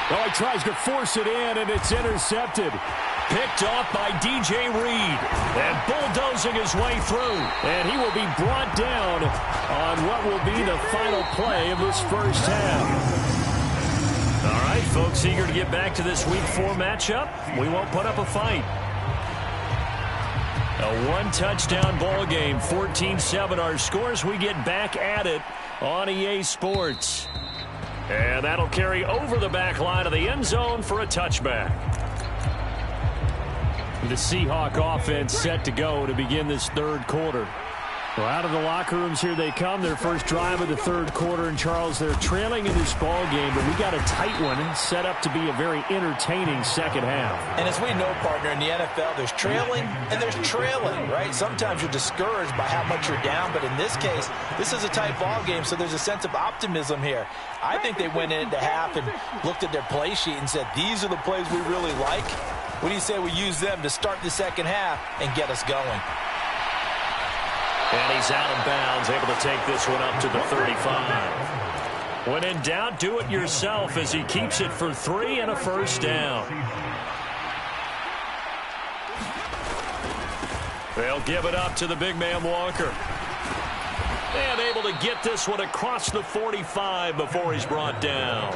Oh, he tries to force it in, and it's intercepted. Picked off by DJ Reed. And bulldozing his way through. And he will be brought down on what will be the final play of this first half. All right, folks, eager to get back to this Week 4 matchup. We won't put up a fight. A 1-touchdown ball game, 14-7 our scores. We get back at it on EA Sports. And that'll carry over the back line of the end zone for a touchback. The Seahawk offense set to go to begin this third quarter. Well, out of the locker rooms here they come. Their first drive of the third quarter. And, Charles, they're trailing in this ball game, but we got a tight one set up to be a very entertaining second half. And as we know, partner, in the NFL, there's trailing and there's trailing, right? Sometimes you're discouraged by how much you're down, but in this case, this is a tight ball game, so there's a sense of optimism here. I think they went into half and looked at their play sheet and said, these are the plays we really like. What do you say we use them to start the second half and get us going? And he's out of bounds, able to take this one up to the 35. When in doubt, do it yourself as he keeps it for 3 and a first down. They'll give it up to the big man Walker. And able to get this one across the 45 before he's brought down.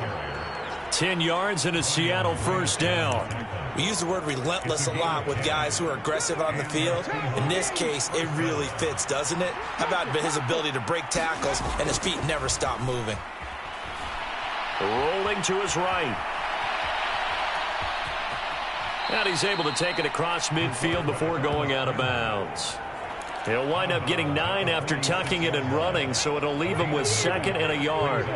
10 yards and a Seattle first down. We use the word relentless a lot with guys who are aggressive on the field. In this case, it really fits, doesn't it? How about his ability to break tackles and his feet never stop moving? Rolling to his right. And he's able to take it across midfield before going out of bounds. He'll wind up getting 9 after tucking it and running, so it'll leave him with 2nd and a yard.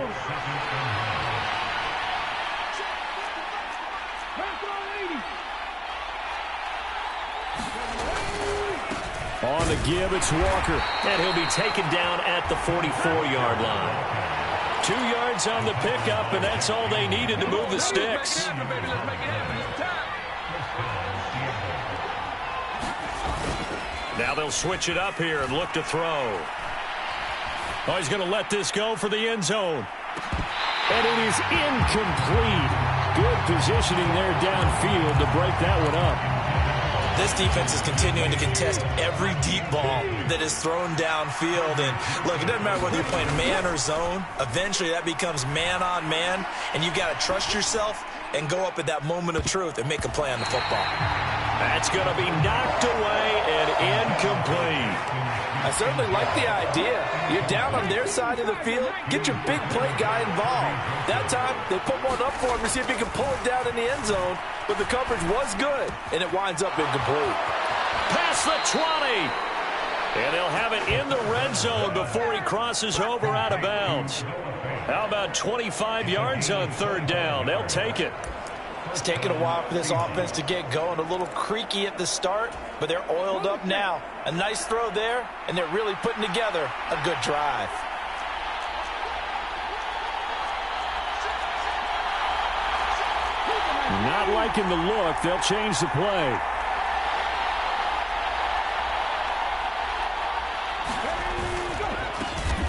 On the give, it's Walker. And he'll be taken down at the 44-yard line. 2 yards on the pickup, and that's all they needed to move the sticks. Now they'll switch it up here and look to throw. Oh, he's going to let this go for the end zone. And it is incomplete. Good positioning there downfield to break that one up. This defense is continuing to contest every deep ball that is thrown downfield. And, look, it doesn't matter whether you're playing man or zone. Eventually, that becomes man-on-man, and you've got to trust yourself and go up at that moment of truth and make a play on the football. That's going to be knocked away and incomplete. I certainly like the idea. You're down on their side of the field. Get your big play guy involved. That time, they put one up for him to see if he can pull it down in the end zone. But the coverage was good, and it winds up incomplete. Past the 20. And they'll have it in the red zone before he crosses over out of bounds. How about 25 yards on third down? They'll take it. It's taken a while for this offense to get going. A little creaky at the start, but they're oiled up now. A nice throw there, and they're really putting together a good drive. Not liking the look. They'll change the play.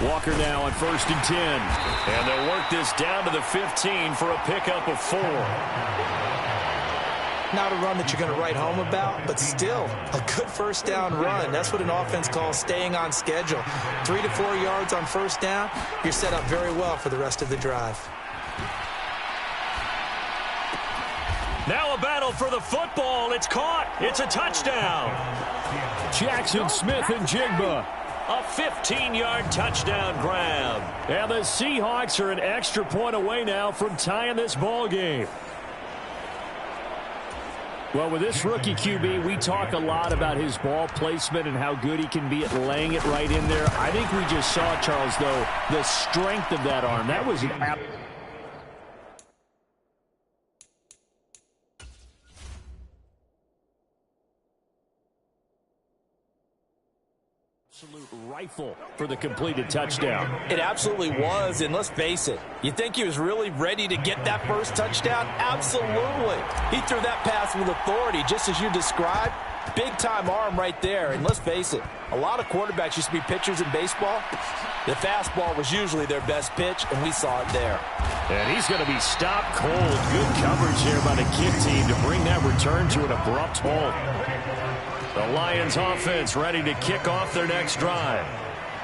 Walker now on 1st and 10. And they'll work this down to the 15 for a pickup of 4. Not a run that you're going to write home about, but still a good first down run. That's what an offense calls staying on schedule. 3 to 4 yards on first down, you're set up very well for the rest of the drive. Now a battle for the football. It's caught. It's a touchdown. Jackson Smith and Jigba. A 15-yard touchdown grab. And the Seahawks are an extra point away now from tying this ball game. Well, with this rookie QB, we talk a lot about his ball placement and how good he can be at laying it right in there. I think we just saw, Charles, though, the strength of that arm. That was an absolute rifle for the completed touchdown. It absolutely was, and let's face it, you think he was really ready to get that first touchdown? Absolutely. He threw that pass with authority, just as you described. Big-time arm right there, and let's face it, a lot of quarterbacks used to be pitchers in baseball. The fastball was usually their best pitch, and we saw it there. And he's going to be stopped cold. Good coverage here by the kick team to bring that return to an abrupt halt. The Lions offense ready to kick off their next drive.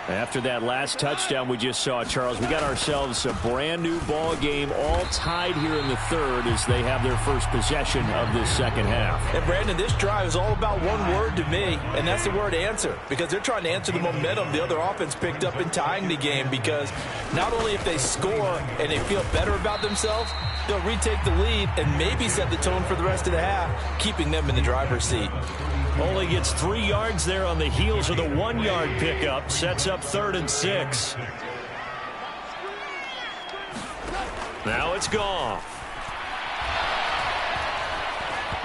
After that last touchdown we just saw, Charles, we got ourselves a brand new ball game, all tied here in the third as they have their first possession of this second half. And Brandon, this drive is all about one word to me, and that's the word answer, because they're trying to answer the momentum the other offense picked up in tying the game, because not only if they score and they feel better about themselves, they'll retake the lead and maybe set the tone for the rest of the half, keeping them in the driver's seat. Only gets 3 yards there on the heels of the 1-yard pickup. Sets up 3rd and 6. Now it's gone.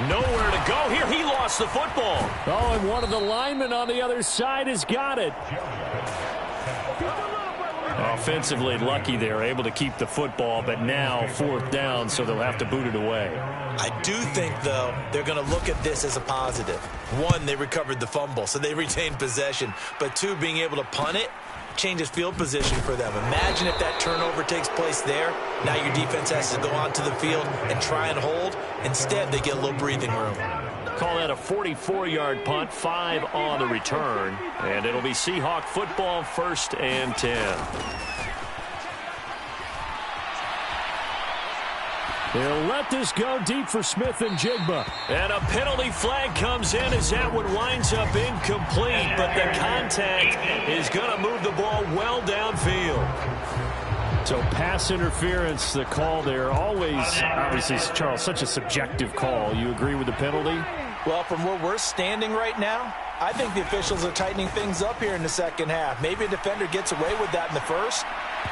Nowhere to go here. He lost the football. Oh, and one of the linemen on the other side has got it. Offensively lucky there, able to keep the football, but now 4th down, so they'll have to boot it away. I do think, though, they're going to look at this as a positive. 1, they recovered the fumble, so they retained possession. But 2, being able to punt it changes field position for them. Imagine if that turnover takes place there. Now your defense has to go onto the field and try and hold. Instead, they get a little breathing room. Call that a 44-yard punt, 5 on the return. And it'll be Seahawk football, 1st and 10. They'll let this go deep for Smith and Jigba. And a penalty flag comes in as that one winds up incomplete. But the contact is going to move the ball well downfield. So pass interference, the call there. Always, obviously, Charles, such a subjective call. You agree with the penalty? Well, from where we're standing right now, I think the officials are tightening things up here in the second half. Maybe a defender gets away with that in the first,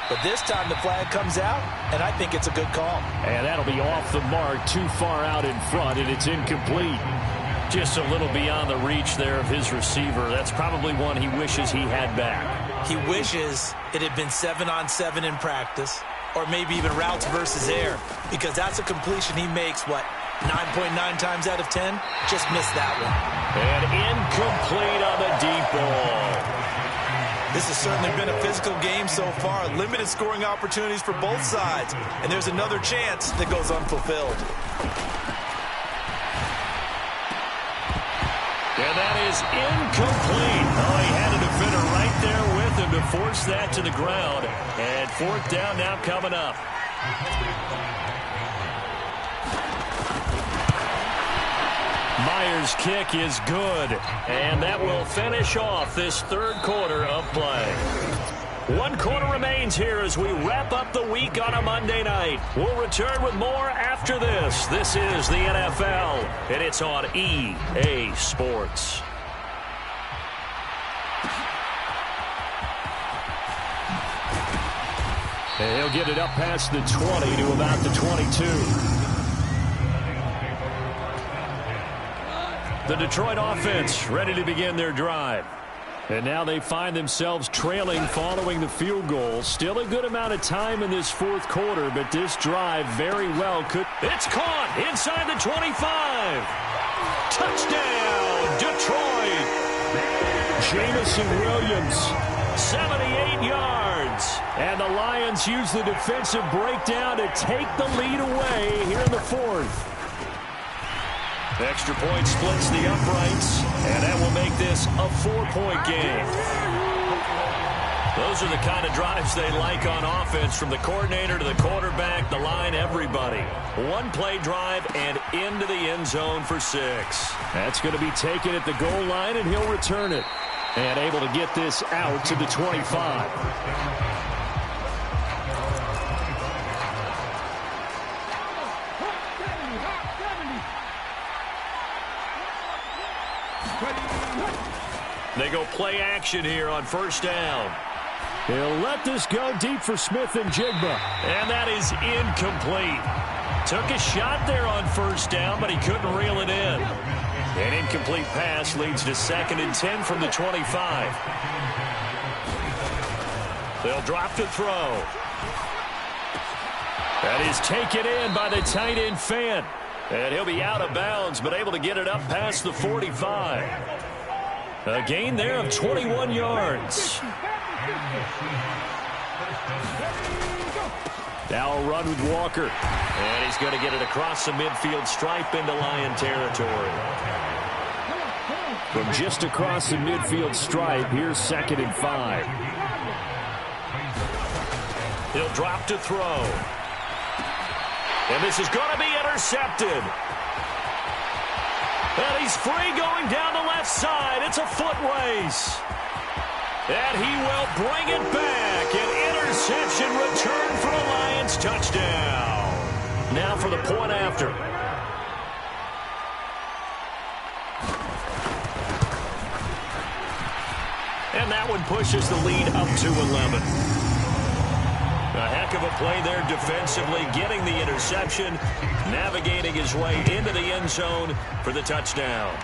but this time the flag comes out, and I think it's a good call. And that'll be off the mark, too far out in front, and it's incomplete. Just a little beyond the reach there of his receiver. That's probably one he wishes he had back. He wishes it had been 7-on-7 in practice, or maybe even routes versus air, because that's a completion he makes, 9.9 times out of 10? Just missed that one. And incomplete on the deep ball. This has certainly been a physical game so far. Limited scoring opportunities for both sides. And there's another chance that goes unfulfilled. And that is incomplete. Oh, he had a defender right there with him to force that to the ground. And 4th down now coming up. Myers' kick is good, and that will finish off this third quarter of play. 1 quarter remains here as we wrap up the week on a Monday night. We'll return with more after this. This is the NFL, and it's on EA Sports. And he'll get it up past the 20 to about the 22. The Detroit offense ready to begin their drive. And now they find themselves trailing following the field goal. Still a good amount of time in this fourth quarter, but this drive very well could. It's caught inside the 25. Touchdown, Detroit. Jamison Williams, 78 yards. And the Lions use the defensive breakdown to take the lead away here in the fourth. Extra point splits the uprights, and that will make this a 4-point game. Those are the kind of drives they like on offense, from the coordinator to the quarterback, the line, everybody. 1-play drive and into the end zone for 6. That's going to be taken at the goal line, and he'll return it. And able to get this out to the 25. They go play action here on first down. He'll let this go deep for Smith-Njigba. And that is incomplete. Took a shot there on first down, but he couldn't reel it in. An incomplete pass leads to 2nd and 10 from the 25. They'll drop to throw. That is taken in by the tight end Fant. And he'll be out of bounds, but able to get it up past the 45. A gain there of 21 yards. Now a run with Walker. And he's going to get it across the midfield stripe into Lion territory. From just across the midfield stripe, here's 2nd and 5. He'll drop to throw. And this is going to be intercepted. And he's free going down the left side. It's a foot race. And he will bring it back. An interception return for a Lions touchdown. Now for the point after. And that one pushes the lead up to 11. A heck of a play there defensively, getting the interception, navigating his way into the end zone for the touchdown.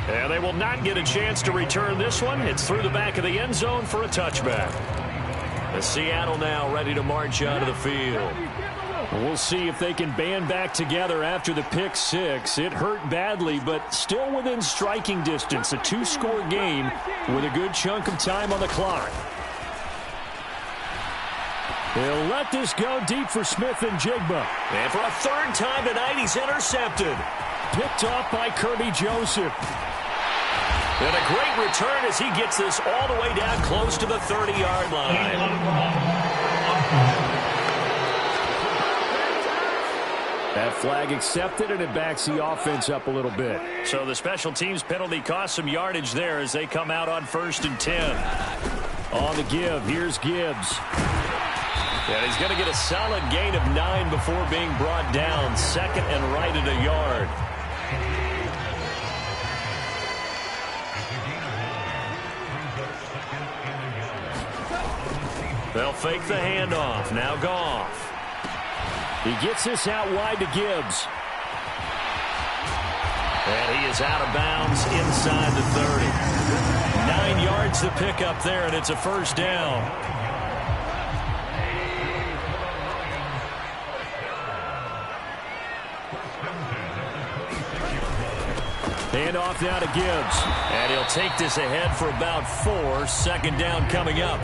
And they will not get a chance to return this one. It's through the back of the end zone for a touchback. The Seattle now ready to march out of the field. We'll see if they can band back together after the pick 6. It hurt badly, but still within striking distance. A 2-score game with a good chunk of time on the clock. He'll let this go deep for Smith-Njigba. And for a 3rd time tonight, he's intercepted. Picked off by Kirby Joseph. And a great return as he gets this all the way down close to the 30-yard line. That flag accepted, and it backs the offense up a little bit. So the special teams penalty cost some yardage there as they come out on 1st and 10. On the give, here's Gibbs. And he's going to get a solid gain of 9 before being brought down. 2nd and right at a yard. They'll fake the handoff. Now Goff. He gets this out wide to Gibbs. And he is out of bounds inside the 30. 9 yards to pick up there, and it's a 1st down. Handoff now to Gibbs. And he'll take this ahead for about 4. 2nd down coming up.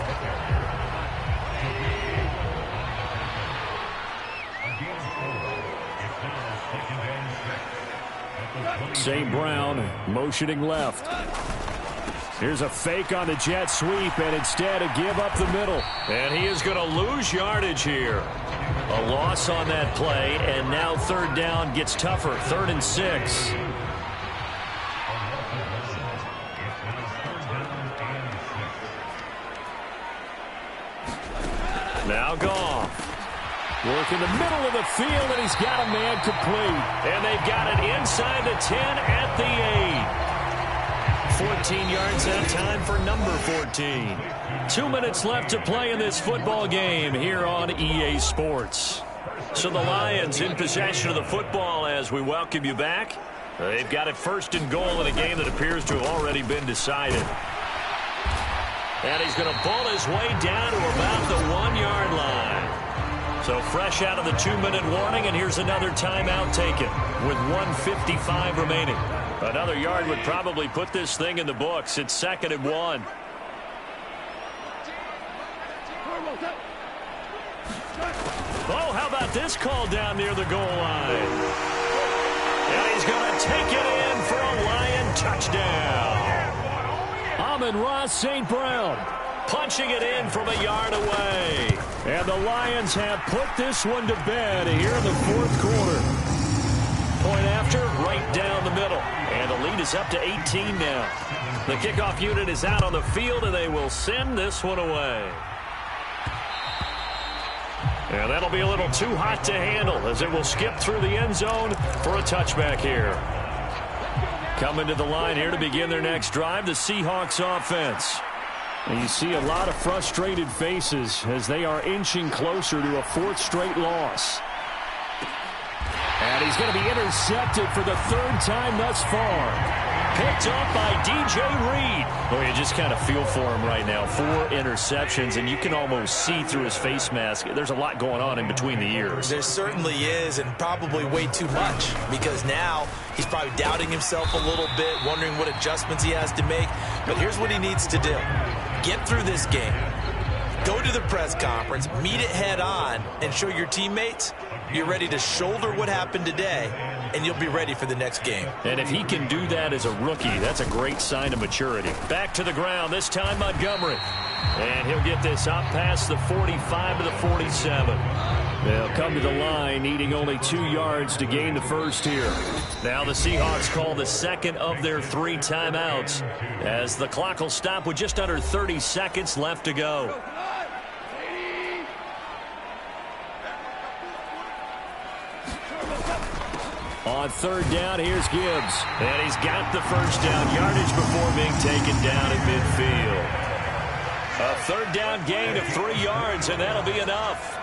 St. Brown motioning left. Here's a fake on the jet sweep, and instead a give up the middle. And he is going to lose yardage here. A loss on that play, and now third down gets tougher. 3rd and 6. Now Goff. Work in the middle of the field, and he's got a man complete. And they've got it inside the 10 at the 8. 14 yards that time for number 14. 2 minutes left to play in this football game here on EA Sports. So the Lions in possession of the football as we welcome you back. They've got it 1st and goal in a game that appears to have already been decided. And he's going to pull his way down to about the 1-yard line. So fresh out of the 2-minute warning, and here's another timeout taken with 1:55 remaining. Another yard would probably put this thing in the books. It's 2nd and 1. Oh, how about this call down near the goal line? And he's going to take it in for a Lion touchdown. Amon-Ra St. Brown punching it in from a yard away. And the Lions have put this one to bed here in the 4th quarter. Point after, right down the middle. And the lead is up to 18 now. The kickoff unit is out on the field, and they will send this one away. And that'll be a little too hot to handle as it will skip through the end zone for a touchback here. Coming to the line here to begin their next drive, the Seahawks offense. And you see a lot of frustrated faces as they are inching closer to a 4th straight loss. And he's going to be intercepted for the 3rd time thus far. Picked up by DJ Reed. Well, you just kind of feel for him right now. 4 interceptions, and you can almost see through his face mask. There's a lot going on in between the ears. There certainly is, and probably way too much, because now he's probably doubting himself a little bit, wondering what adjustments he has to make. But here's what he needs to do. Get through this game. Go to the press conference, meet it head on, and show your teammates you're ready to shoulder what happened today, and you'll be ready for the next game. And if he can do that as a rookie, that's a great sign of maturity. Back to the ground, this time Montgomery. And he'll get this up past the 45 to the 47. They'll come to the line, needing only 2 yards to gain the first here. Now the Seahawks call the 2nd of their 3 timeouts as the clock will stop with just under 30 seconds left to go. On 3rd down, here's Gibbs. And he's got the first down yardage before being taken down at midfield. A 3rd down gain of 3 yards, and that'll be enough.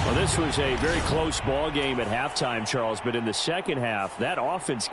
Well, this was a very close ball game at halftime, Charles, but in the second half, that offense